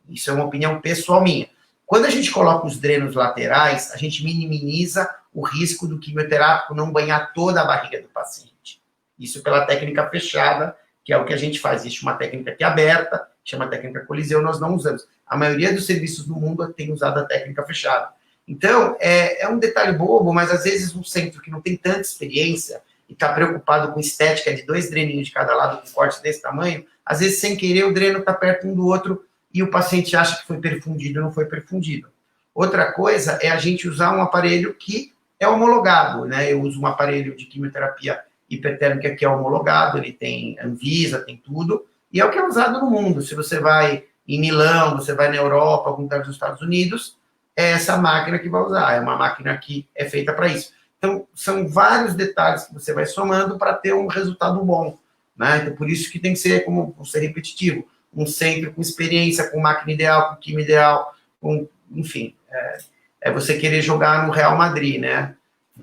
isso é uma opinião pessoal minha. Quando a gente coloca os drenos laterais, a gente minimiza o risco do quimioterápico não banhar toda a barriga do paciente. Isso pela técnica fechada, que é o que a gente faz. Existe uma técnica aqui aberta, chama técnica Coliseu, nós não usamos. A maioria dos serviços do mundo tem usado a técnica fechada. Então, é um detalhe bobo, mas às vezes um centro que não tem tanta experiência e está preocupado com estética de 2 dreninhos de cada lado, com corte desse tamanho, às vezes, sem querer, o dreno está perto um do outro e o paciente acha que foi perfundido, não foi perfundido. Outra coisa é a gente usar um aparelho que é homologado, né? Eu uso um aparelho de quimioterapia hipertérmica que é homologado, ele tem Anvisa, tem tudo, e é o que é usado no mundo. Se você vai em Milão, você vai na Europa, algum lugar dos Estados Unidos, é essa máquina que vai usar, é uma máquina que é feita para isso. Então, são vários detalhes que você vai somando para ter um resultado bom, né? Então, por isso que tem que ser, como ser repetitivo, um centro com experiência, com máquina ideal, com química ideal, com, enfim, é você querer jogar no Real Madrid, né?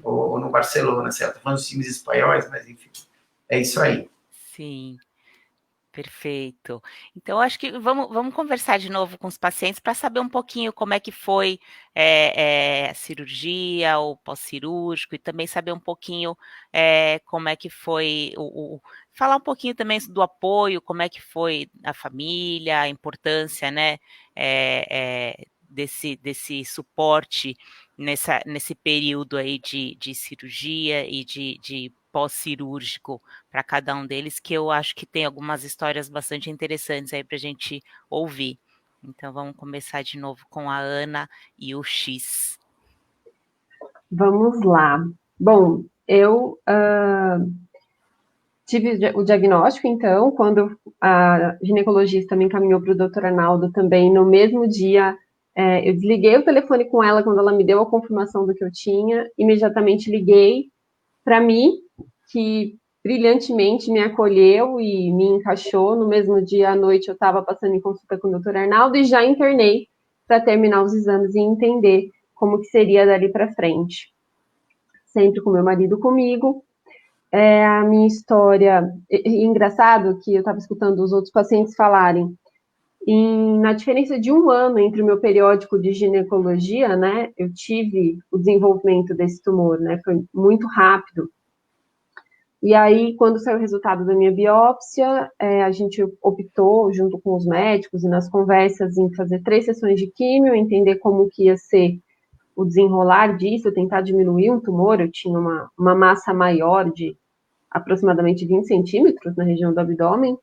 Ou no Barcelona, certo? Estou falando dos times espanhóis, mas enfim, é isso aí. Sim. Perfeito. Então, acho que vamos conversar de novo com os pacientes para saber um pouquinho como é que foi a cirurgia, o pós-cirúrgico, e também saber um pouquinho como é que foi falar um pouquinho também do apoio, como é que foi a família, a importância, né, desse suporte nesse período aí de cirurgia e de pós-cirúrgico para cada um deles, que eu acho que tem algumas histórias bastante interessantes aí para a gente ouvir. Então, vamos começar de novo com a Ana e o X. Vamos lá. Bom, eu tive o diagnóstico, então, quando a ginecologista me encaminhou para o Dr. Arnaldo também, no mesmo dia, eu desliguei o telefone com ela quando ela me deu a confirmação do que eu tinha, imediatamente liguei para mim, que brilhantemente me acolheu e me encaixou. No mesmo dia à noite eu estava passando em consulta com o Dr. Arnaldo e já internei para terminar os exames e entender como que seria dali para frente. Sempre com meu marido comigo. A minha história, engraçado que eu estava escutando os outros pacientes falarem, na diferença de 1 ano entre o meu periódico de ginecologia, né, eu tive o desenvolvimento desse tumor, né, foi muito rápido. E aí, quando saiu o resultado da minha biópsia, a gente optou, junto com os médicos e nas conversas, em fazer 3 sessões de químio, entender como que ia ser o desenrolar disso, tentar diminuir um tumor. Eu tinha uma massa maior de aproximadamente 20 centímetros na região do abdômen.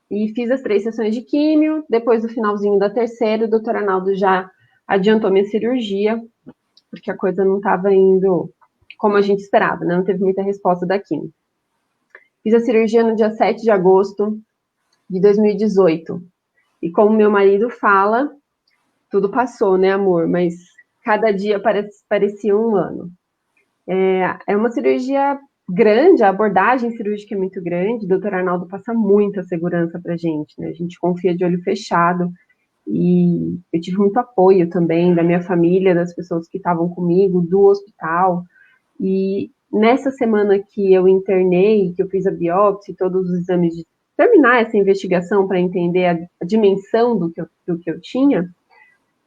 E fiz as 3 sessões de químio. Depois do finalzinho da terceira, o doutor Arnaldo já adiantou minha cirurgia, porque a coisa não estava indo como a gente esperava, né? Não teve muita resposta da química. Fiz a cirurgia no dia 7 de agosto de 2018. E como meu marido fala, tudo passou, né, amor? Mas cada dia parecia 1 ano. É uma cirurgia grande, a abordagem cirúrgica é muito grande. O doutor Arnaldo passa muita segurança pra gente, né? A gente confia de olho fechado. E eu tive muito apoio também da minha família, das pessoas que estavam comigo, do hospital. E nessa semana que eu internei, que eu fiz a biópsia, todos os exames de terminar essa investigação para entender a dimensão do que eu tinha,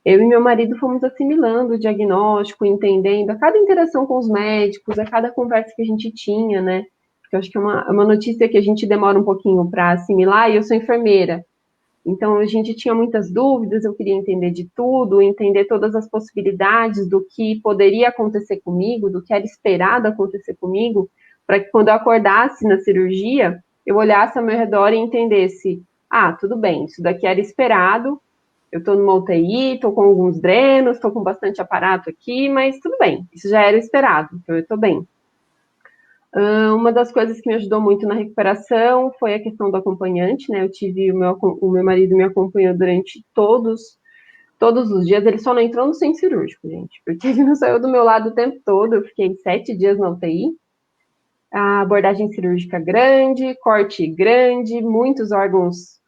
eu e meu marido fomos assimilando o diagnóstico, entendendo a cada interação com os médicos, a cada conversa que a gente tinha, né? Porque eu acho que é uma notícia que a gente demora um pouquinho para assimilar, e eu sou enfermeira. Então, a gente tinha muitas dúvidas, eu queria entender de tudo, entender todas as possibilidades do que poderia acontecer comigo, do que era esperado acontecer comigo, para que quando eu acordasse na cirurgia, eu olhasse ao meu redor e entendesse, tudo bem, isso daqui era esperado, eu estou numa UTI, estou com alguns drenos, estou com bastante aparato aqui, mas tudo bem, isso já era esperado, então eu estou bem. Uma das coisas que me ajudou muito na recuperação foi a questão do acompanhante, né? Eu tive o meu marido me acompanhou durante todos os dias. Ele só não entrou no centro cirúrgico, gente, porque ele não saiu do meu lado o tempo todo. Eu fiquei 7 dias na UTI. A abordagem cirúrgica grande, corte grande, muitos órgãos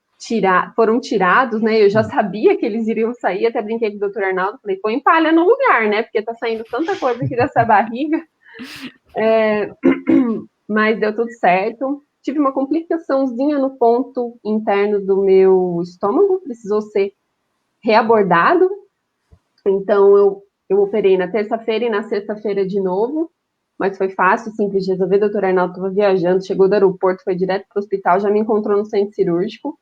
foram tirados, né? Eu já sabia que eles iriam sair, até brinquei com o Dr. Arnaldo, falei, põe palha no lugar, né? Porque tá saindo tanta coisa aqui dessa barriga. Mas deu tudo certo. Tive uma complicaçãozinha no ponto interno do meu estômago, precisou ser reabordado. Então, eu operei na terça-feira e na sexta-feira de novo, mas foi fácil, simples de resolver. O doutor Arnaldo estava viajando, chegou do aeroporto, foi direto para o hospital, já me encontrou no centro cirúrgico,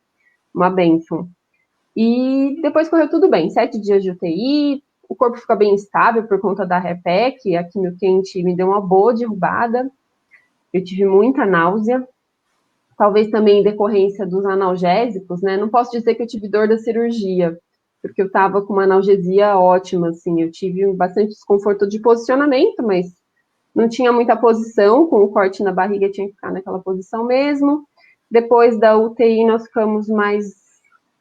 uma bênção. E depois correu tudo bem, 7 dias de UTI, o corpo fica bem estável por conta da REPEC, a quimio quente me deu uma boa derrubada, eu tive muita náusea, talvez também em decorrência dos analgésicos, né? Não posso dizer que eu tive dor da cirurgia, porque eu estava com uma analgesia ótima, assim, eu tive bastante desconforto de posicionamento, mas não tinha muita posição, com o corte na barriga tinha que ficar naquela posição mesmo. Depois da UTI, nós ficamos mais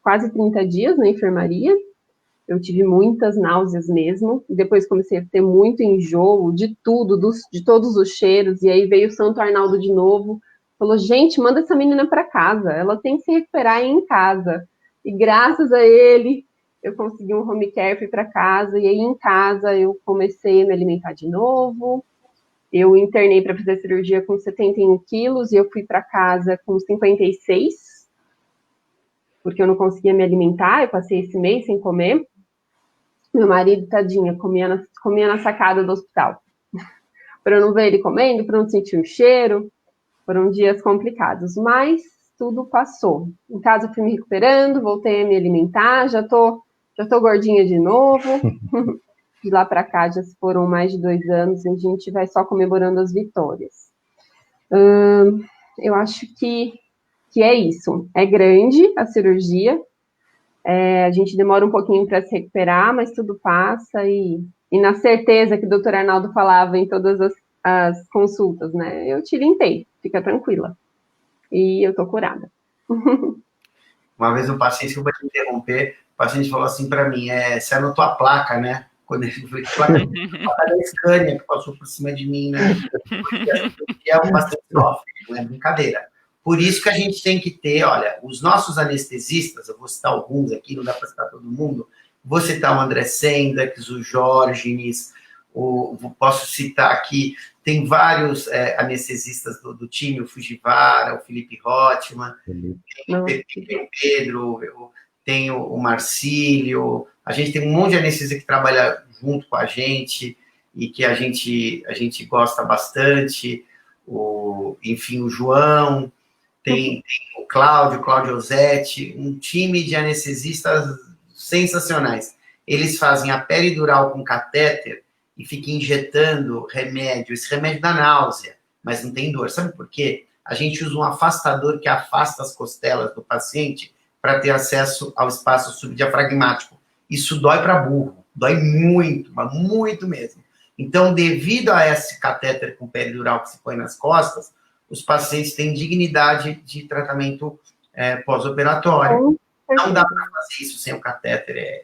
quase 30 dias na enfermaria. Eu tive muitas náuseas mesmo. Depois comecei a ter muito enjoo de tudo, de todos os cheiros. E aí veio o Santo Arnaldo de novo. Falou, gente, manda essa menina para casa. Ela tem que se recuperar em casa. E graças a ele, eu consegui um home care, fui para casa. E aí em casa eu comecei a me alimentar de novo. Eu internei para fazer a cirurgia com 71 quilos e eu fui para casa com 56, porque eu não conseguia me alimentar, eu passei esse mês sem comer. Meu marido, tadinha, comia na sacada do hospital. Para eu não ver ele comendo, para eu não sentir o cheiro, foram dias complicados, mas tudo passou. Em casa eu fui me recuperando, voltei a me alimentar, já tô gordinha de novo. De lá para cá já foram mais de 2 anos e a gente vai só comemorando as vitórias. Eu acho que é isso. É grande a cirurgia, a gente demora um pouquinho para se recuperar, mas tudo passa e na certeza que o doutor Arnaldo falava em todas as consultas, né? Eu te limpei, fica tranquila. E eu tô curada. Uma vez um paciente, eu vou te interromper, o paciente falou assim para mim, você anotou a placa, né? Quando ele foi placa da Scania que passou por cima de mim, né? Porque é um paciente sofre, não é brincadeira. Por isso que a gente tem que ter, olha, os nossos anestesistas, eu vou citar alguns aqui, não dá para citar todo mundo, vou citar o André Sendax, o Jorgenes, posso citar aqui, tem vários anestesistas do time, o Fujiwara, o Felipe Rottman, tem o Pedro, tem o Marcílio, a gente tem um monte de anestesista que trabalha junto com a gente e que a gente gosta bastante, enfim, o João, tem o Cláudio Osetti, um time de anestesistas sensacionais. Eles fazem a peridural com catéter e ficam injetando remédio, esse remédio dá náusea, mas não tem dor. Sabe por quê? A gente usa um afastador que afasta as costelas do paciente para ter acesso ao espaço subdiafragmático. Isso dói para burro, dói muito, mas muito mesmo. Então, devido a esse catéter com peridural que se põe nas costas, os pacientes têm dignidade de tratamento pós-operatório. Não dá para fazer isso sem o catéter,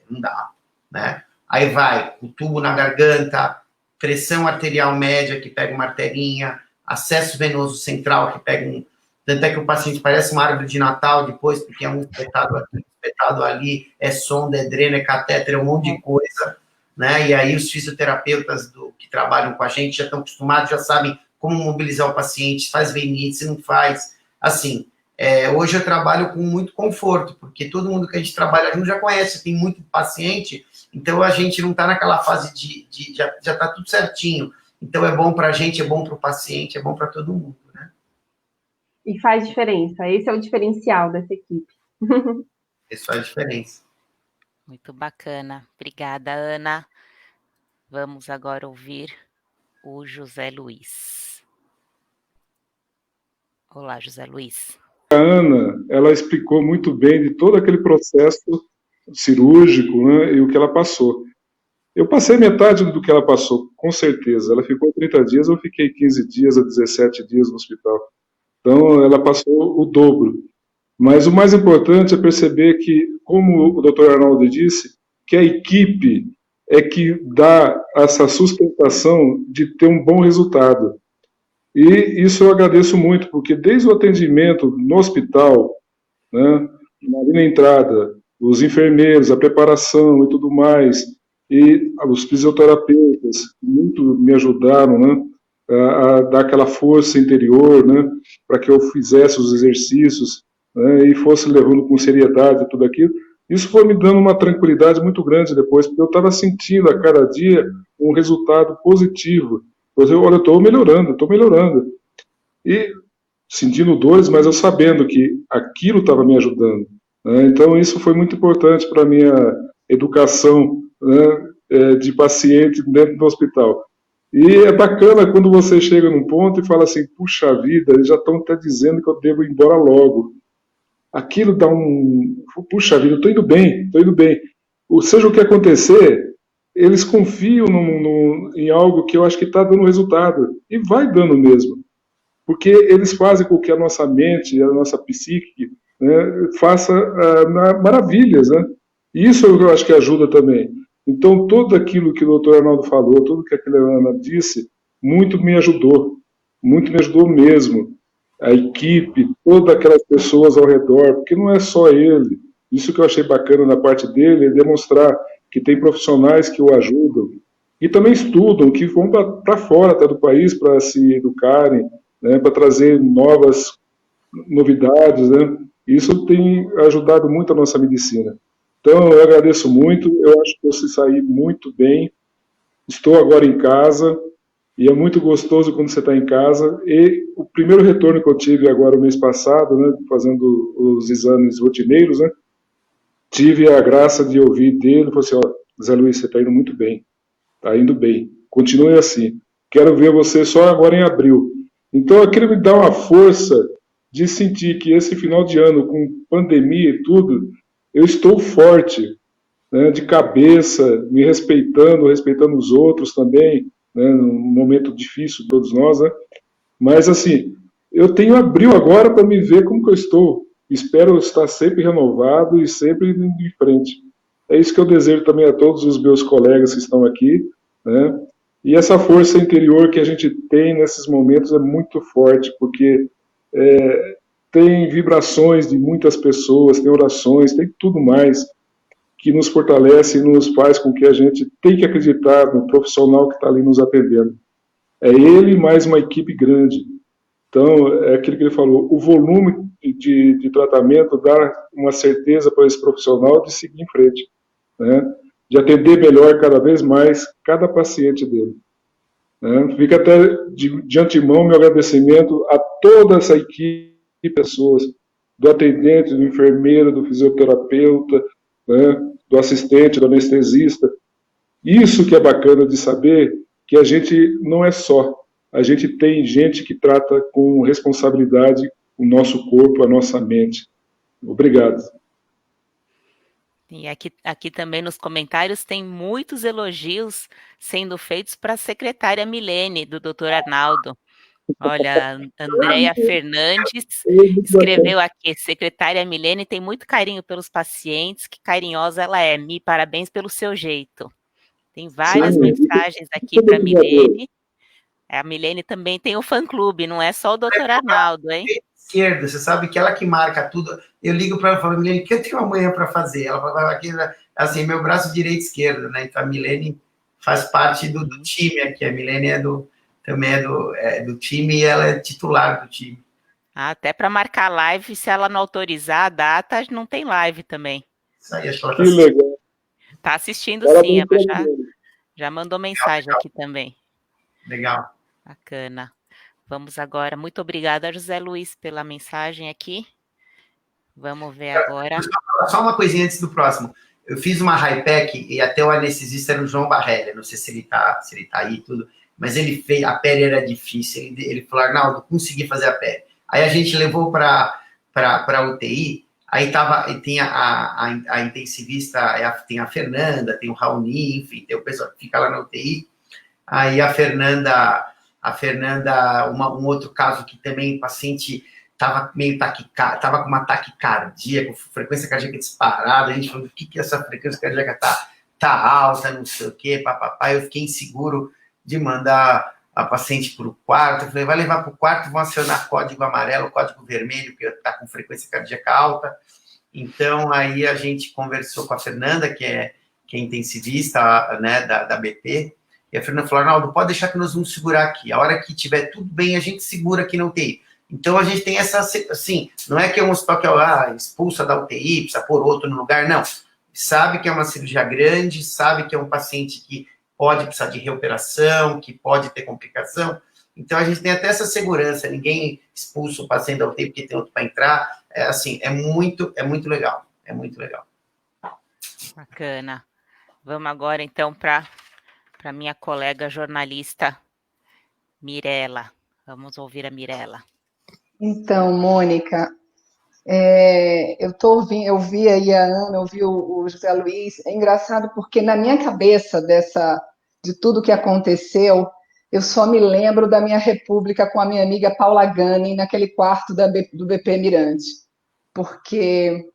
não dá, né? Aí vai o tubo na garganta, pressão arterial média, que pega uma arterinha, acesso venoso central, que pega tanto é que o paciente parece uma árvore de Natal depois, porque é um espetado aqui, espetado ali, é sonda, é dreno, é catéter, é um monte de coisa, né? E aí os fisioterapeutas que trabalham com a gente já estão acostumados, já sabem como mobilizar o paciente, faz venite, se não faz. Assim, hoje eu trabalho com muito conforto, porque todo mundo que a gente trabalha junto já conhece, tem muito paciente, então a gente não está naquela fase já está tudo certinho. Então é bom para a gente, é bom para o paciente, é bom para todo mundo, né? E faz diferença, esse é o diferencial dessa equipe. Isso faz diferença. Muito bacana. Obrigada, Ana. Vamos agora ouvir o José Luiz. Olá, José Luiz. A Ana, ela explicou muito bem de todo aquele processo cirúrgico, né, e o que ela passou. Eu passei metade do que ela passou, com certeza. Ela ficou 30 dias, eu fiquei 15 dias a 17 dias no hospital. Então, ela passou o dobro. Mas o mais importante é perceber que, como o Dr. Arnaldo disse, que a equipe é que dá essa sustentação de ter um bom resultado. E isso eu agradeço muito, porque desde o atendimento no hospital, né, na entrada, os enfermeiros, a preparação e tudo mais, e os fisioterapeutas muito me ajudaram, né, a dar aquela força interior, né, para que eu fizesse os exercícios, né, e fosse levando com seriedade tudo aquilo. Isso foi me dando uma tranquilidade muito grande depois, porque eu estava sentindo a cada dia um resultado positivo. Pois eu estou melhorando. E sentindo dores, mas eu sabendo que aquilo estava me ajudando, né? Então isso foi muito importante para a minha educação, né, de paciente dentro do hospital. E é bacana quando você chega num ponto e fala assim, puxa vida, eles já estão até dizendo que eu devo ir embora logo. aquilo dá puxa vida, eu estou indo bem, estou indo bem. Seja o que acontecer, eles confiam em algo que eu acho que está dando resultado, e vai dando mesmo, porque eles fazem com que a nossa mente, a nossa psique, né, faça maravilhas, né? E isso eu acho que ajuda também. Então, tudo aquilo que o doutor Arnaldo falou, tudo que a Cleana disse, muito me ajudou mesmo. A equipe, todas aquelas pessoas ao redor, porque não é só ele. Isso que eu achei bacana na parte dele, é demonstrar que tem profissionais que o ajudam e também estudam, que vão para fora até do país para se educarem, né, para trazer novas novidades, né? Isso tem ajudado muito a nossa medicina. Então, eu agradeço muito, eu acho que eu saí muito bem, estou agora em casa, e é muito gostoso quando você está em casa. E o primeiro retorno que eu tive agora o mês passado, né, fazendo os exames rotineiros, né, tive a graça de ouvir dele, falou assim, ó, Zé Luiz, você está indo muito bem, está indo bem, continue assim, quero ver você só agora em abril. Então aquilo me dá uma força de sentir que esse final de ano, com pandemia e tudo, eu estou forte, né, de cabeça, me respeitando os outros também, né, num momento difícil, todos nós, né? Mas, assim, eu tenho abril agora para me ver como que eu estou. Espero estar sempre renovado e sempre indo em frente. É isso que eu desejo também a todos os meus colegas que estão aqui, né? E essa força interior que a gente tem nesses momentos é muito forte, porque tem vibrações de muitas pessoas, tem orações, tem tudo mais que nos fortalece e nos faz com que a gente tem que acreditar no profissional que está ali nos atendendo. É ele mais uma equipe grande. Então, é aquilo que ele falou, o volume de tratamento dá uma certeza para esse profissional de seguir em frente, né? De atender melhor cada vez mais cada paciente dele. Né? Fica até de antemão meu agradecimento a toda essa equipe de pessoas, do atendente, do enfermeiro, do fisioterapeuta, né? Do assistente, do anestesista. Isso que é bacana de saber, que a gente não é só. A gente tem gente que trata com responsabilidade o nosso corpo, a nossa mente. Obrigado. E aqui também nos comentários tem muitos elogios sendo feitos para a secretária Milene, do Dr. Arnaldo. Olha, Andréia Fernandes escreveu aqui, secretária Milene tem muito carinho pelos pacientes, que carinhosa ela é. Parabéns pelo seu jeito. Tem várias mensagens aqui para a Milene. A Milene também tem o fã-clube, não é só o doutor Arnaldo, hein? Esquerda, você sabe que ela que marca tudo. Eu ligo para ela e falo, Milene, o que eu tenho amanhã para fazer? Ela fala, aqui, assim, meu braço direito e esquerdo, né? Então a Milene faz parte do time aqui. A Milene também é do time e ela é titular do time. Até para marcar live, se ela não autorizar a data, não tem live também. Isso aí, acho que ela tá assistindo. Legal. Tá assistindo sim, ela já mandou mensagem legal. Aqui também. Legal. Bacana. Vamos agora. Muito obrigada, José Luiz, pela mensagem aqui. Vamos ver agora. Só uma coisinha antes do próximo. Eu fiz uma high-pack e até o anestesista era o João Barrelli. Não sei se ele tá aí e tudo, mas ele fez, a pele era difícil. Ele falou, Arnaldo, consegui fazer a pele. Aí a gente levou para UTI, aí tem a intensivista, tem a Fernanda, tem o Raoni, enfim, tem o pessoal que fica lá na UTI. Aí a Fernanda, um outro caso que também o paciente estava meio estava com uma taquicardia, com frequência cardíaca disparada, a gente falou, o que essa frequência cardíaca tá alta, não sei o quê, papapá. Eu fiquei inseguro de mandar a paciente para o quarto, eu falei, vai levar para o quarto, vão acionar código amarelo, código vermelho, porque está com frequência cardíaca alta. Então, aí a gente conversou com a Fernanda, que é intensivista, né, da BP, e a Fernanda falou, Arnaldo, pode deixar que nós vamos segurar aqui, a hora que tiver tudo bem, a gente segura aqui na UTI. Então, a gente tem essa, assim, não é que é um hospital que expulsa da UTI, precisa pôr outro no lugar, não. Sabe que é uma cirurgia grande, sabe que é um paciente que pode precisar de reoperação, que pode ter complicação. Então, a gente tem até essa segurança, ninguém expulsa o paciente da UTI porque tem outro para entrar. É muito legal, é muito legal. Bacana. Vamos agora, então, para minha colega jornalista Mirela. Vamos ouvir a Mirela. Então, Mônica, Eu vi aí a Ana, eu vi o José Luiz. É engraçado porque na minha cabeça de tudo que aconteceu, eu só me lembro da minha república com a minha amiga Paula Gani naquele quarto do BP Mirante. Porque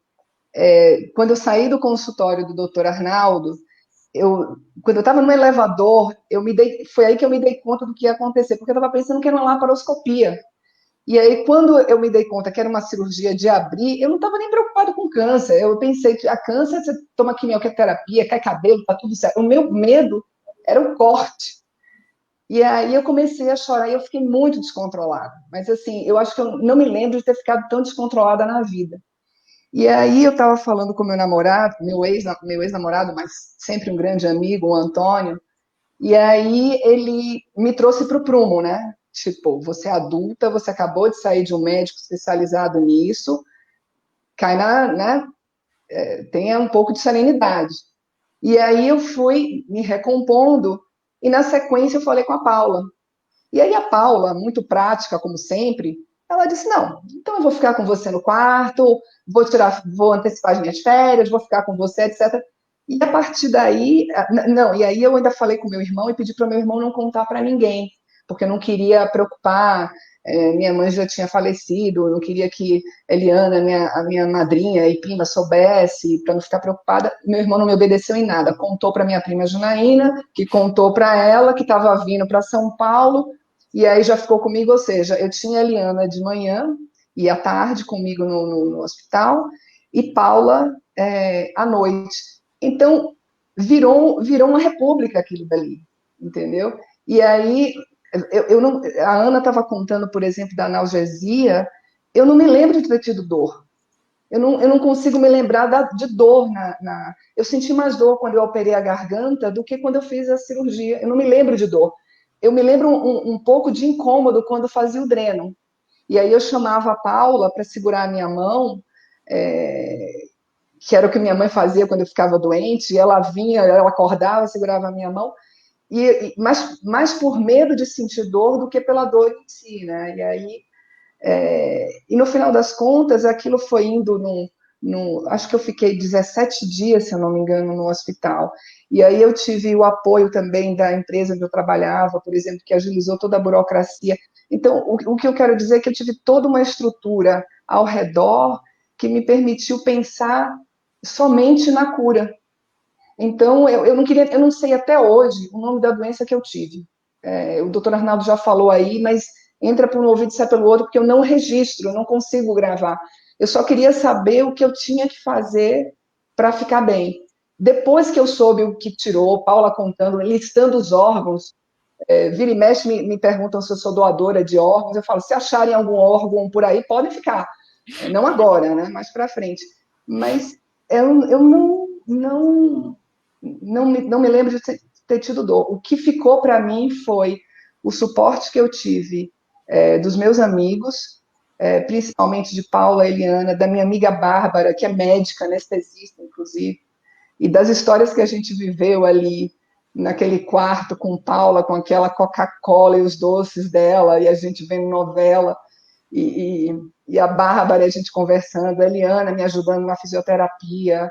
quando eu saí do consultório do Dr. Arnaldo, quando eu estava no elevador, foi aí que eu me dei conta do que ia acontecer, porque eu estava pensando que era uma laparoscopia. E aí, quando eu me dei conta que era uma cirurgia de abrir, eu não estava nem preocupada com câncer. Eu pensei que a câncer, você toma quimioterapia, cai cabelo, tá tudo certo. O meu medo era o corte. E aí eu comecei a chorar e eu fiquei muito descontrolada. Mas assim, eu acho que eu não me lembro de ter ficado tão descontrolada na vida. E aí eu estava falando com meu namorado, meu ex-namorado, mas sempre um grande amigo, o Antônio, e aí ele me trouxe para o prumo, né? Tipo, você é adulta, você acabou de sair de um médico especializado nisso, cai né? Tenha um pouco de serenidade. E aí eu fui me recompondo e na sequência eu falei com a Paula. E aí a Paula, muito prática como sempre, ela disse: "Não, então eu vou ficar com você no quarto, vou antecipar as minhas férias, vou ficar com você, etc." E a partir daí, não, e aí eu ainda falei com meu irmão e pedi para o meu irmão não contar para ninguém, porque eu não queria preocupar, minha mãe já tinha falecido, eu não queria que Eliana, a minha madrinha e prima, soubesse, para não ficar preocupada. Meu irmão não me obedeceu em nada, contou para minha prima Janaína, que contou para ela, que estava vindo para São Paulo, e aí já ficou comigo, ou seja, eu tinha a Eliana de manhã e à tarde comigo no hospital, e Paula à noite. Então, virou uma república aquilo dali, entendeu? E aí, a Ana estava contando, por exemplo, da analgesia, eu não me lembro de ter tido dor. Eu não consigo me lembrar de dor. Eu senti mais dor quando eu operei a garganta do que quando eu fiz a cirurgia. Eu não me lembro de dor. Eu me lembro um pouco de incômodo quando fazia o dreno. E aí eu chamava a Paula para segurar a minha mão, que era o que minha mãe fazia quando eu ficava doente, e ela vinha, ela acordava, segurava a minha mão, mais por medo de sentir dor do que pela dor em si, né? E aí, e no final das contas, aquilo foi indo acho que eu fiquei 17 dias, se eu não me engano, no hospital. E aí eu tive o apoio também da empresa onde eu trabalhava, por exemplo, que agilizou toda a burocracia. Então, o que eu quero dizer é que eu tive toda uma estrutura ao redor que me permitiu pensar somente na cura. Então, eu não sei até hoje o nome da doença que eu tive. O doutor Arnaldo já falou aí, mas entra por um ouvido e sai pelo outro, porque eu não registro, eu não consigo gravar. Eu só queria saber o que eu tinha que fazer para ficar bem. Depois que eu soube o que tirou, Paula contando, listando os órgãos, vira e mexe me perguntam se eu sou doadora de órgãos, eu falo, se acharem algum órgão por aí, podem ficar. Não agora, né? Mais para frente. Mas eu não me lembro de ter tido dor. O que ficou para mim foi o suporte que eu tive dos meus amigos, principalmente de Paula, Eliana, da minha amiga Bárbara, que é médica, anestesista, inclusive, e das histórias que a gente viveu ali naquele quarto com Paula, com aquela Coca-Cola e os doces dela, e a gente vendo novela, e a Bárbara, a gente conversando, a Eliana me ajudando na fisioterapia,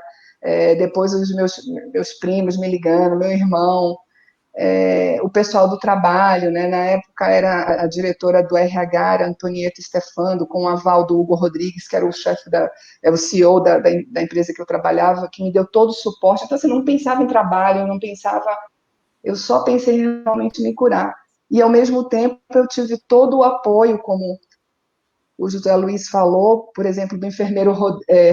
depois os meus primos me ligando, meu irmão, o pessoal do trabalho, né? Na época era a diretora do RH, era Antonieta Stefando, com o aval do Hugo Rodrigues, que era o chefe o CEO da empresa que eu trabalhava, que me deu todo o suporte. Então, assim, eu não pensava em trabalho, eu só pensei em realmente me curar. E, ao mesmo tempo, eu tive todo o apoio, como o José Luiz falou, por exemplo, do enfermeiro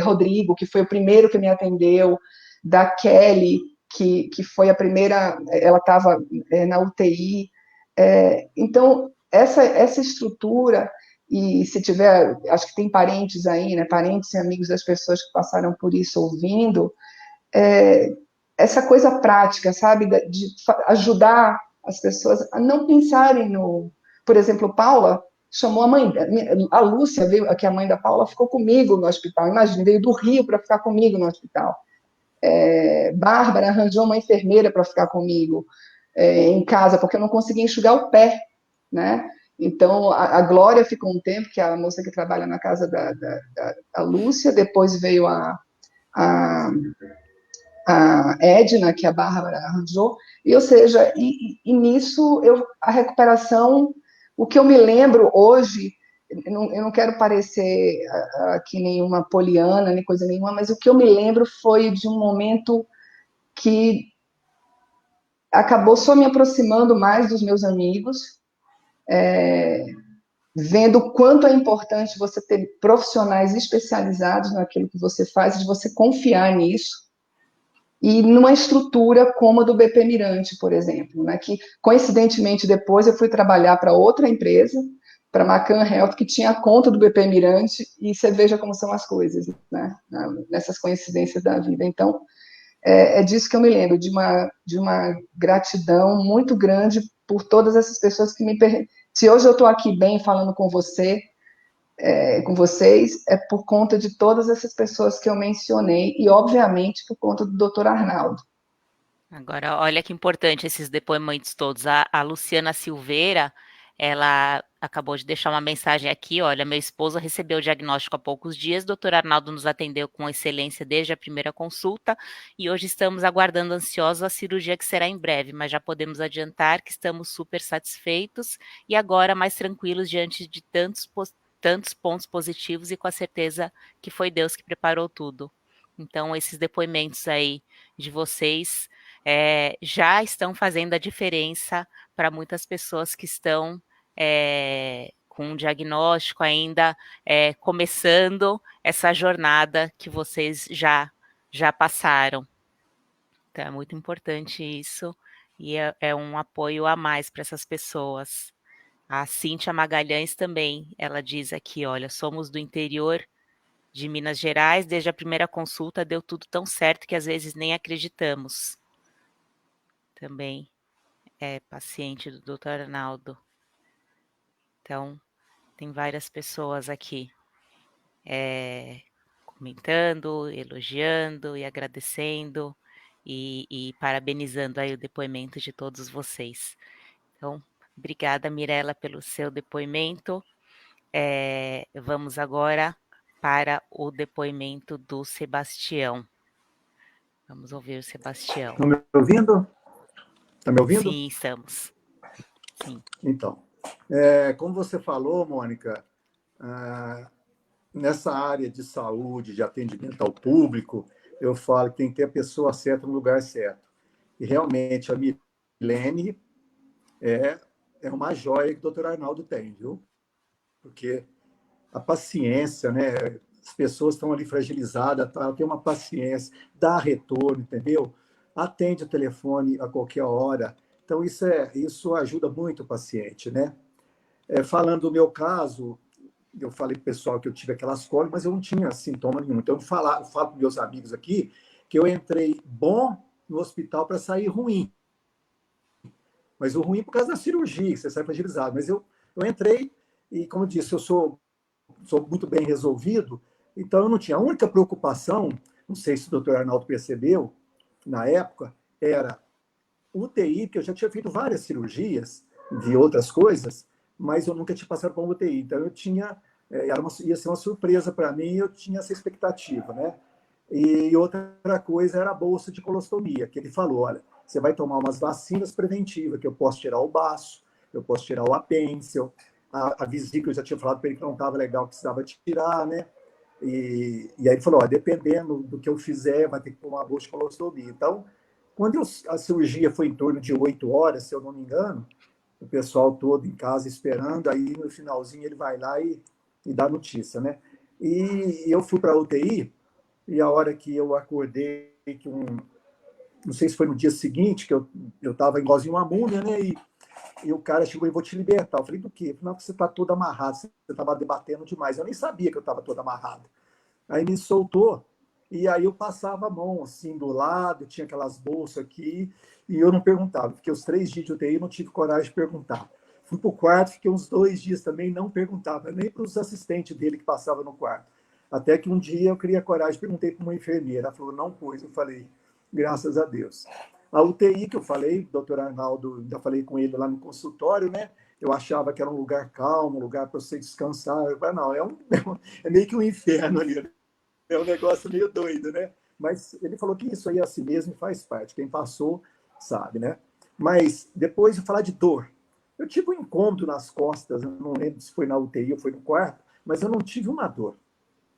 Rodrigo, que foi o primeiro que me atendeu, da Kelly, que foi a primeira, ela estava na UTI. Então, essa estrutura, e se tiver, acho que tem parentes aí, né, parentes e amigos das pessoas que passaram por isso ouvindo, essa coisa prática, sabe, de ajudar as pessoas a não pensarem no... Por exemplo, Paula chamou a mãe, a Lúcia veio, que é a mãe da Paula, ficou comigo no hospital, imagina, veio do Rio para ficar comigo no hospital. Bárbara arranjou uma enfermeira para ficar comigo em casa, porque eu não conseguia enxugar o pé, né? Então, a Glória ficou um tempo, que é a moça que trabalha na casa da Lúcia, depois veio a Edna, que a Bárbara arranjou, e, ou seja, nisso, a recuperação, o que eu me lembro hoje, eu não quero parecer aqui nenhuma poliana, nem coisa nenhuma, mas o que eu me lembro foi de um momento que acabou só me aproximando mais dos meus amigos, vendo o quanto é importante você ter profissionais especializados naquilo que você faz, de você confiar nisso, e numa estrutura como a do BP Mirante, por exemplo, né, que, coincidentemente, depois eu fui trabalhar para outra empresa, para a Macan Health, que tinha a conta do BP Mirante, e você veja como são as coisas, né, nessas coincidências da vida. Então, é disso que eu me lembro, de uma gratidão muito grande por todas essas pessoas que se hoje eu estou aqui bem falando com você, com vocês, é por conta de todas essas pessoas que eu mencionei e, obviamente, por conta do Dr. Arnaldo. Agora, olha que importante esses depoimentos todos. A Luciana Silveira, ela acabou de deixar uma mensagem aqui, olha, meu esposo recebeu o diagnóstico há poucos dias, doutor Arnaldo nos atendeu com excelência desde a primeira consulta e hoje estamos aguardando ansiosos a cirurgia que será em breve, mas já podemos adiantar que estamos super satisfeitos e agora mais tranquilos diante de tantos pontos positivos e com a certeza que foi Deus que preparou tudo. Então, esses depoimentos aí de vocês já estão fazendo a diferença para muitas pessoas que estão com um diagnóstico ainda começando essa jornada que vocês já passaram. Então, é muito importante isso e é um apoio a mais para essas pessoas. A Cíntia Magalhães também, ela diz aqui, olha, somos do interior de Minas Gerais, desde a primeira consulta deu tudo tão certo que às vezes nem acreditamos. Também é paciente do Dr. Arnaldo. Então, tem várias pessoas aqui comentando, elogiando e agradecendo e parabenizando aí o depoimento de todos vocês. Então, obrigada, Mirela, pelo seu depoimento. Vamos agora para o depoimento do Sebastião. Vamos ouvir o Sebastião. Estão me ouvindo? Está me ouvindo? Sim, estamos. Sim. Então, como você falou, Mônica, nessa área de saúde, de atendimento ao público, eu falo que tem que ter a pessoa certa no lugar certo. E realmente a Milene é uma joia que o doutor Arnaldo tem, viu? Porque a paciência, né? As pessoas estão ali fragilizadas, ela tem uma paciência, dá retorno, entendeu? Atende o telefone a qualquer hora. Então, isso ajuda muito o paciente, né? Falando do meu caso, eu falei para o pessoal que eu tive aquelas cólicas, mas eu não tinha sintoma nenhum. Então, eu falo para meus amigos aqui que eu entrei bom no hospital para sair ruim. Mas o ruim por causa da cirurgia, que você sai fragilizado. Mas eu entrei e, como eu disse, eu sou muito bem resolvido, então eu não tinha. A única preocupação, não sei se o doutor Arnaldo percebeu, na época, era UTI, porque eu já tinha feito várias cirurgias de outras coisas, mas eu nunca tinha passado por uma UTI. Então eu tinha, ia ser uma surpresa para mim, eu tinha essa expectativa, né? E outra coisa era a bolsa de colostomia, que ele falou, olha, você vai tomar umas vacinas preventivas, que eu posso tirar o baço, eu posso tirar o apêndice, a vesícula, eu já tinha falado para ele que não estava legal, que precisava tirar, né? E aí ele falou, dependendo do que eu fizer, vai ter que tomar uma bolsa de colostomia. Então, quando a cirurgia foi em torno de 8 horas, se eu não me engano, o pessoal todo em casa esperando, aí no finalzinho ele vai lá e dá notícia, né? E eu fui para a UTI, e a hora que eu acordei, não sei se foi no dia seguinte, que eu estava igualzinho uma múmia, né? E o cara chegou e vou te libertar. Eu falei, do quê? Não, porque você está todo amarrado, você estava debatendo demais. Eu nem sabia que eu estava todo amarrado. Aí me soltou, e aí eu passava a mão, assim, do lado, tinha aquelas bolsas aqui, e eu não perguntava. Fiquei os 3 dias de UTI, não tive coragem de perguntar. Fui para o quarto, fiquei uns 2 dias também, não perguntava, nem para os assistentes dele que passavam no quarto. Até que um dia eu criei a coragem, perguntei para uma enfermeira, ela falou, não pôs. Eu falei, graças a Deus. A UTI que eu falei, doutor Arnaldo, ainda falei com ele lá no consultório, né? eu achava que era um lugar calmo, um lugar para você descansar. Eu falei, não, é meio que um inferno ali, né? É um negócio meio doido, né? Mas ele falou que isso aí é assim mesmo e faz parte. Quem passou sabe, né? Mas depois de falar de dor, eu tive um incômodo nas costas, eu não lembro se foi na UTI ou foi no quarto, mas eu não tive uma dor.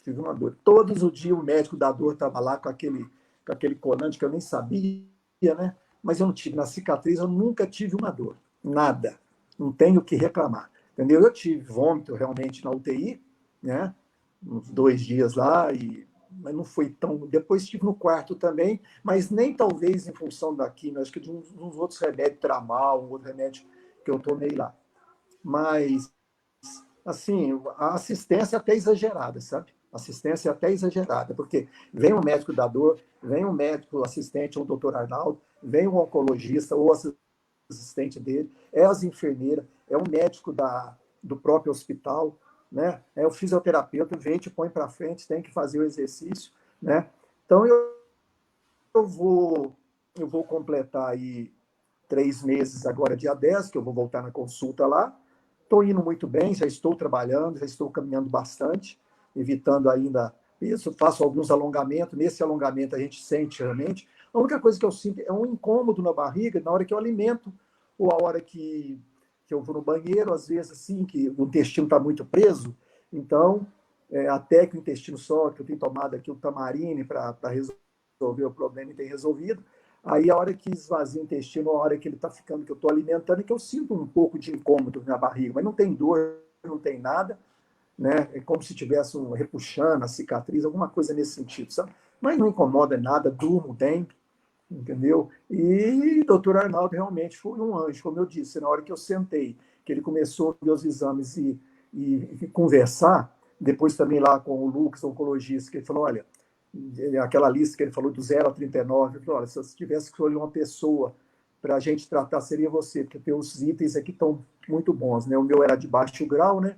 Tive uma dor. Todos os dias o médico da dor estava lá com aquele colante que eu nem sabia, né? Mas eu não tive. Na cicatriz eu nunca tive uma dor. Nada. Não tenho o que reclamar. Entendeu? Eu tive vômito realmente na UTI, né? Uns 2 dias lá, mas não foi tão. Depois estive no quarto também, mas nem talvez em função da quimio, acho que de uns outros remédios, Tramal, um outro remédio que eu tomei lá. Mas, assim, a assistência é até exagerada, sabe? Assistência é até exagerada, porque vem um médico da dor, vem um médico assistente, o doutor Arnaldo, vem um oncologista ou assistente dele, é as enfermeiras, é um médico do próprio hospital, né? É o fisioterapeuta, vem, te põe para frente, tem que fazer o exercício, né? Então, eu vou completar aí 3 meses agora, dia 10, que eu vou voltar na consulta lá. Estou indo muito bem, já estou trabalhando, já estou caminhando bastante, evitando ainda isso, faço alguns alongamentos, nesse alongamento a gente sente realmente. A única coisa que eu sinto é um incômodo na barriga na hora que eu alimento, ou a hora que eu vou no banheiro, às vezes assim, que o intestino está muito preso, então, até que o intestino sobe, que eu tenho tomado aqui o Tamarine para resolver o problema e tem resolvido, aí a hora que esvazia o intestino, a hora que ele está ficando, que eu estou alimentando, é que eu sinto um pouco de incômodo na barriga, mas não tem dor, não tem nada, né? É como se tivesse um repuxando, a cicatriz, alguma coisa nesse sentido, sabe? Mas não incomoda nada, durmo bem, entendeu? E o doutor Arnaldo realmente foi um anjo, como eu disse, na hora que eu sentei, que ele começou a ver os exames e conversar, depois também lá com o Lucas, oncologista, que ele falou, olha, aquela lista que ele falou do 0 a 39, ele falou, olha, se eu tivesse que escolher uma pessoa para a gente tratar, seria você, porque tem os itens aqui estão muito bons, né? O meu era de baixo grau, né?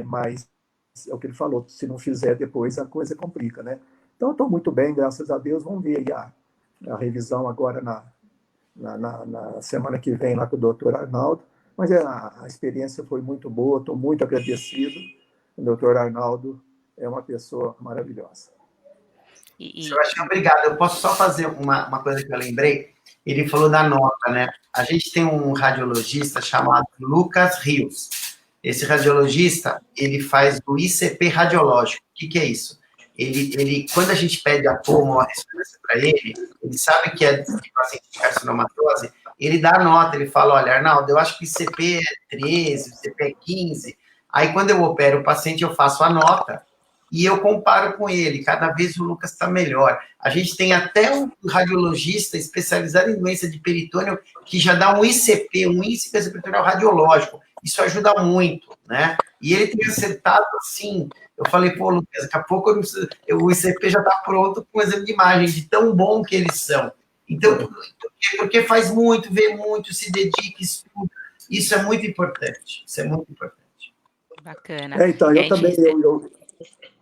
Mas é o que ele falou, se não fizer depois a coisa complica, né? Então, estou muito bem, graças a Deus. Vamos ver aí a revisão agora na semana que vem lá com o doutor Arnaldo. Mas a experiência foi muito boa, estou muito agradecido. O doutor Arnaldo é uma pessoa maravilhosa. Sebastião, obrigado. Eu posso só fazer uma coisa que eu lembrei? Ele falou da nota, né? A gente tem um radiologista chamado Lucas Rios. Esse radiologista, ele faz o ICP radiológico. O que é isso? Ele, quando a gente pede a toma ou a ressonância para ele sabe que é de paciente de carcinomatose, ele dá a nota, ele fala, olha, Arnaldo, eu acho que o ICP é 13, o ICP é 15. Aí, quando eu opero o paciente, eu faço a nota e eu comparo com ele. Cada vez o Lucas está melhor. A gente tem até um radiologista especializado em doença de peritônio que já dá um ICP, um índice peritoneal radiológico. Isso ajuda muito, né? E ele tem acertado, assim, eu falei, pô, Lucas, daqui a pouco o ICP já está pronto com o exame de imagem, de tão bom que eles são. Então, porque faz muito, vê muito, se dedica, estuda. Isso é muito importante. Isso é muito importante. Bacana. Então, eu também,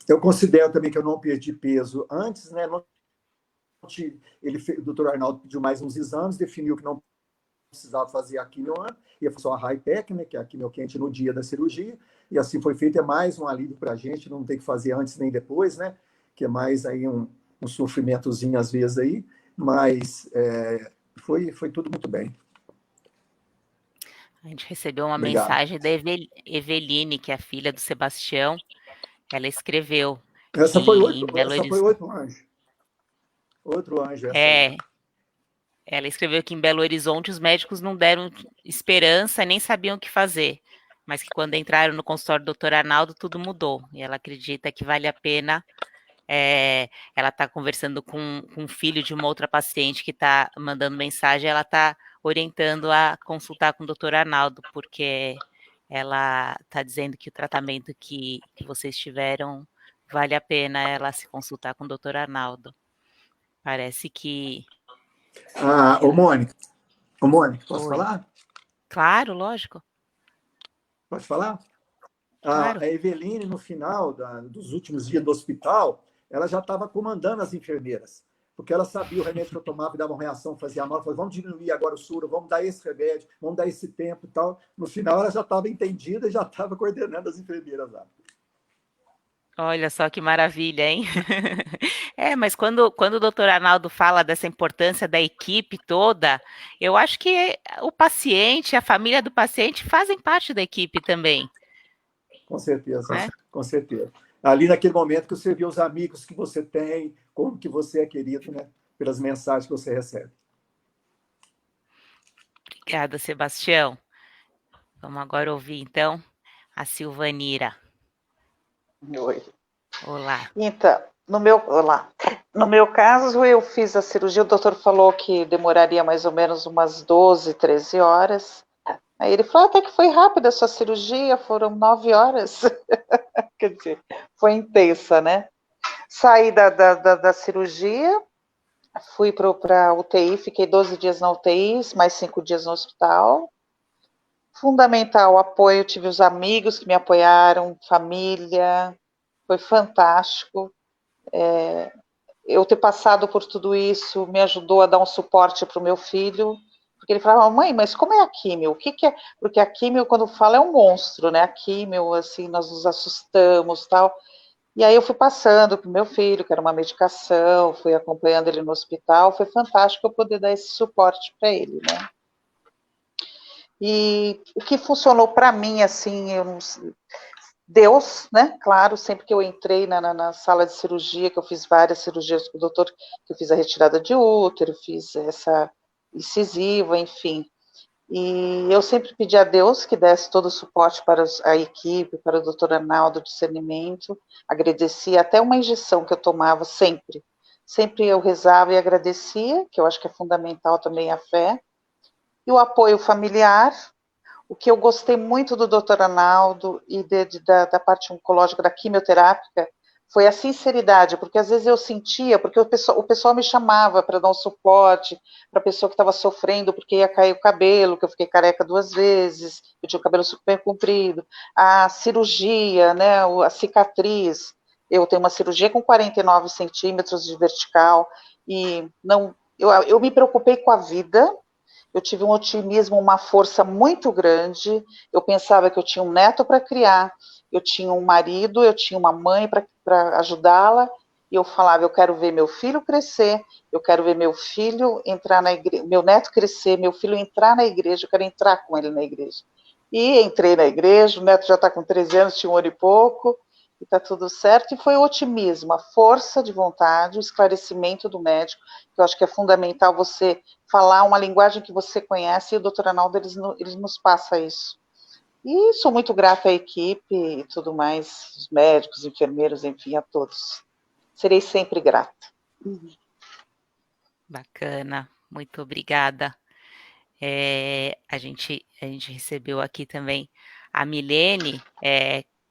eu considero também que eu não perdi peso antes, né? O doutor Arnaldo pediu mais uns exames, definiu que não precisava fazer a quimio, ia fazer uma high-tech, né, que é a quimio quente no dia da cirurgia, e assim foi feito. É mais um alívio para a gente, não ter que fazer antes nem depois, né? Que é mais aí um sofrimentozinho às vezes aí, mas foi tudo muito bem. A gente recebeu uma Obrigado. mensagem da Eveline, que é a filha do Sebastião. Ela escreveu essa que foi outro anjo. Outro anjo. Ela escreveu que em Belo Horizonte os médicos não deram esperança, nem sabiam o que fazer, mas que quando entraram no consultório do Dr. Arnaldo, tudo mudou. E ela acredita que vale a pena. Ela está conversando com um filho de uma outra paciente que está mandando mensagem, ela está orientando a consultar com o Dr. Arnaldo, porque ela está dizendo que o tratamento que vocês tiveram vale a pena ela se consultar com o Dr. Arnaldo. Parece que... Ô, Mônica, posso falar? Claro, lógico. Pode falar? Claro. A Eveline, no final dos últimos dias do hospital, ela já estava comandando as enfermeiras. porque ela sabia o remédio que eu tomava e dava uma reação, fazia mal, falava, vamos diminuir agora o soro, vamos dar esse remédio, vamos dar esse tempo e tal. No final, ela já estava entendida e já estava coordenando as enfermeiras lá. Olha só que maravilha, hein? Mas quando o doutor Arnaldo fala dessa importância da equipe toda, eu acho que o paciente, a família do paciente fazem parte da equipe também. Com certeza, né? Com certeza. Ali naquele momento que você vê os amigos que você tem, como que você é querido, né? Pelas mensagens que você recebe. Obrigada, Sebastião. Vamos agora ouvir, então, a Silvanira. Oi. Olá. Então, no meu caso, eu fiz a cirurgia, o doutor falou que demoraria mais ou menos umas 12, 13 horas. Aí ele falou, até que foi rápida a sua cirurgia, foram 9 horas. Quer dizer, foi intensa, né? Saí da cirurgia, fui para a UTI, fiquei 12 dias na UTI, mais 5 dias no hospital. Fundamental o apoio, tive os amigos que me apoiaram, família, foi fantástico. Eu ter passado por tudo isso me ajudou a dar um suporte para o meu filho, porque ele falava, mãe, mas como é a químio? O que é? Porque a químio, quando fala, é um monstro, né? A químio, assim, nós nos assustamos, tal. E aí eu fui passando para o meu filho, que era uma medicação, fui acompanhando ele no hospital, foi fantástico eu poder dar esse suporte para ele, né? E o que funcionou para mim, assim, eu não sei, Deus, né? Claro, sempre que eu entrei na sala de cirurgia, que eu fiz várias cirurgias com o doutor, que eu fiz a retirada de útero, fiz essa incisiva, enfim. E eu sempre pedi a Deus que desse todo o suporte para a equipe, para o doutor Arnaldo, discernimento. Agradecia até uma injeção que eu tomava sempre. Sempre eu rezava e agradecia, que eu acho que é fundamental também a fé. E o apoio familiar. O que eu gostei muito do doutor Arnaldo e da parte oncológica, da quimioterápica, foi a sinceridade, porque às vezes eu sentia, porque o pessoal me chamava para dar um suporte para a pessoa que estava sofrendo, porque ia cair o cabelo, que eu fiquei careca 2 vezes, eu tinha o cabelo super comprido, a cirurgia, né, a cicatriz, eu tenho uma cirurgia com 49 centímetros de vertical, e não, eu me preocupei com a vida. Eu tive um otimismo, uma força muito grande. Eu pensava que eu tinha um neto para criar, eu tinha um marido, eu tinha uma mãe para ajudá-la, e eu falava, eu quero ver meu filho crescer, eu quero ver meu filho entrar na igreja, meu neto crescer, meu filho entrar na igreja, eu quero entrar com ele na igreja. E entrei na igreja, o neto já está com 13 anos, tinha 1 ano e pouco, e está tudo certo, e foi o otimismo, a força de vontade, o esclarecimento do médico, que eu acho que é fundamental você falar uma linguagem que você conhece, e o doutor Arnaldo, eles nos passa isso. E sou muito grata à equipe e tudo mais, os médicos, enfermeiros, enfim, a todos. Serei sempre grata. Bacana, muito obrigada. A gente recebeu aqui também a Milene,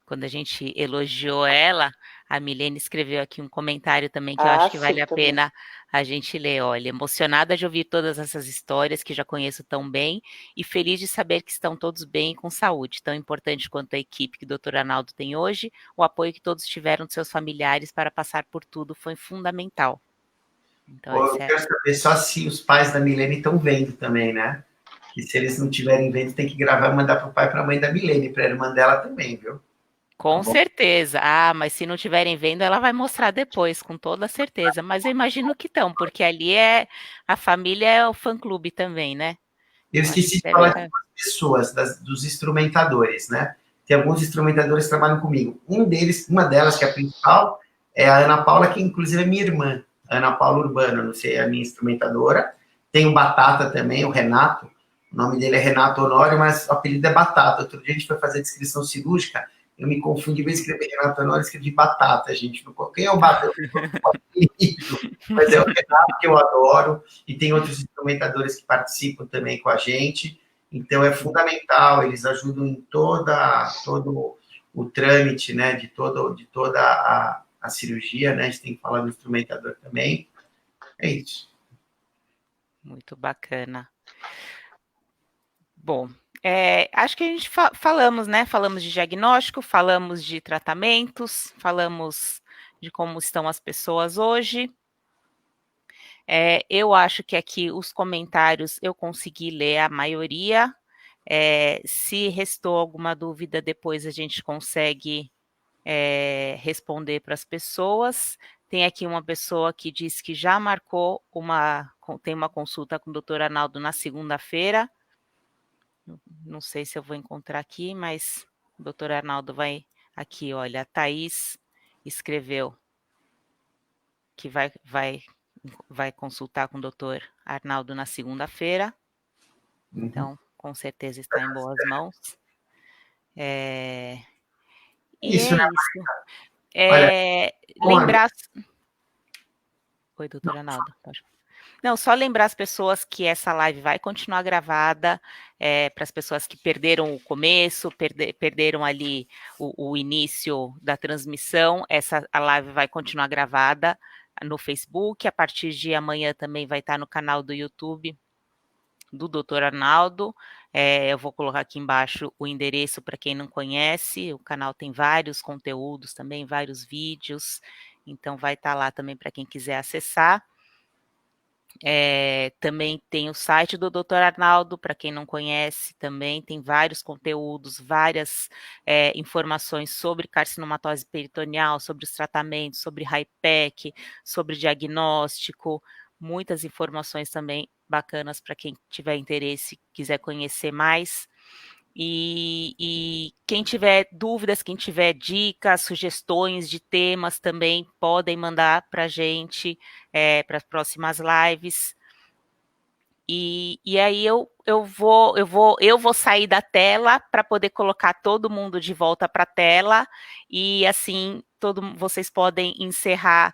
quando a gente elogiou ela, a Milene escreveu aqui um comentário também que eu acho que vale a pena a gente ler. Olha, emocionada de ouvir todas essas histórias que já conheço tão bem e feliz de saber que estão todos bem e com saúde. Tão importante quanto a equipe que o Dr. Arnaldo tem hoje, o apoio que todos tiveram de seus familiares para passar por tudo foi fundamental. Então, eu quero saber só se os pais da Milene estão vendo também, né? E se eles não estiverem vendo, tem que gravar e mandar para o pai e para a mãe da Milene, para a irmã dela também, viu? Com certeza. Mas se não estiverem vendo, ela vai mostrar depois, com toda certeza. Mas eu imagino que estão, porque ali a família é o fã-clube também, né? Eu esqueci de falar de algumas pessoas, dos instrumentadores, né? Tem alguns instrumentadores que trabalham comigo. Uma delas, que é a principal, é a Ana Paula, que inclusive é minha irmã, Ana Paula Urbano, não sei, é a minha instrumentadora. Tem o Batata também, o Renato. O nome dele é Renato Honório, mas o apelido é Batata. Outro dia a gente foi fazer descrição cirúrgica, eu me confundi, vou escrever Renato Honório, escrevi Batata, gente. Quem é o Batata? Mas é o Renato que eu adoro, e tem outros instrumentadores que participam também com a gente, então é fundamental, eles ajudam em todo o trâmite, né, de toda a cirurgia, né, a gente tem que falar do instrumentador também, é isso. Muito bacana. Bom, acho que a gente falamos, né? Falamos de diagnóstico, falamos de tratamentos, falamos de como estão as pessoas hoje. Eu acho que aqui os comentários eu consegui ler a maioria. Se restou alguma dúvida, depois a gente consegue responder para as pessoas. Tem aqui uma pessoa que diz que já marcou tem uma consulta com o doutor Arnaldo na segunda-feira. Não sei se eu vou encontrar aqui, mas o doutor Arnaldo vai aqui, olha, a Thaís escreveu que vai consultar com o doutor Arnaldo na segunda-feira. Então, com certeza está em boas mãos. Isso, é né, isso. Lembrar... Oi, doutora Arnaldo. Não, só lembrar as pessoas que essa live vai continuar gravada, para as pessoas que perderam o começo, perderam ali o início da transmissão, a live vai continuar gravada no Facebook, a partir de amanhã também vai estar no canal do YouTube do Dr. Arnaldo. Eu vou colocar aqui embaixo o endereço para quem não conhece, o canal tem vários conteúdos também, vários vídeos, então vai estar lá também para quem quiser acessar. Também tem o site do Dr. Arnaldo, para quem não conhece, também tem vários conteúdos, várias informações sobre carcinomatose peritoneal, sobre os tratamentos, sobre HIPEC, sobre diagnóstico, muitas informações também bacanas para quem tiver interesse, quiser conhecer mais. E quem tiver dúvidas, quem tiver dicas, sugestões de temas também podem mandar para a gente para as próximas lives. E aí eu vou sair da tela para poder colocar todo mundo de volta para a tela e assim vocês podem encerrar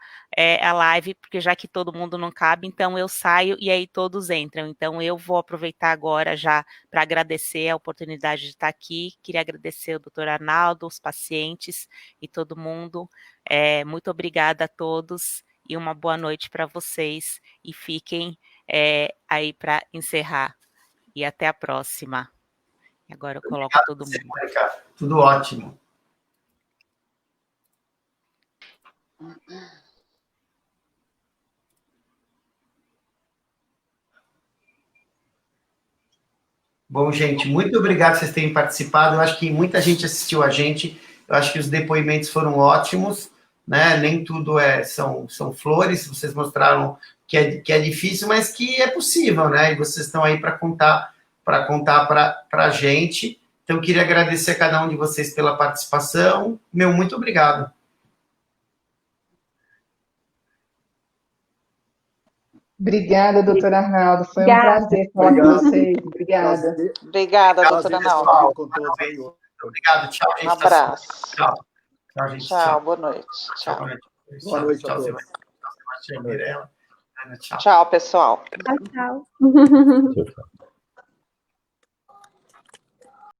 a live, porque já que todo mundo não cabe, então eu saio e aí todos entram. Então eu vou aproveitar agora já para agradecer a oportunidade de estar aqui. Queria agradecer ao doutor Arnaldo, os pacientes e todo mundo. Muito obrigada a todos e uma boa noite para vocês e fiquem aí para encerrar. E até a próxima. Agora eu coloco todo mundo. Mônica. Tudo ótimo. Bom, gente, muito obrigado por vocês terem participado. Eu acho que muita gente assistiu a gente. Eu acho que os depoimentos foram ótimos, né? Nem tudo são flores. Vocês mostraram que é difícil, mas que é possível, né? E vocês estão aí para contar para a gente. Então, eu queria agradecer a cada um de vocês pela participação. Muito obrigado. Obrigada, doutor Arnaldo. Foi um prazer falar com vocês. Obrigada. Obrigada, doutora Arnaldo. Obrigado, tchau, gente. Um abraço. Tchau, gente. Tchau, boa noite. Tchau. Boa noite a todos. Tchau, Tchau, pessoal. Tchau.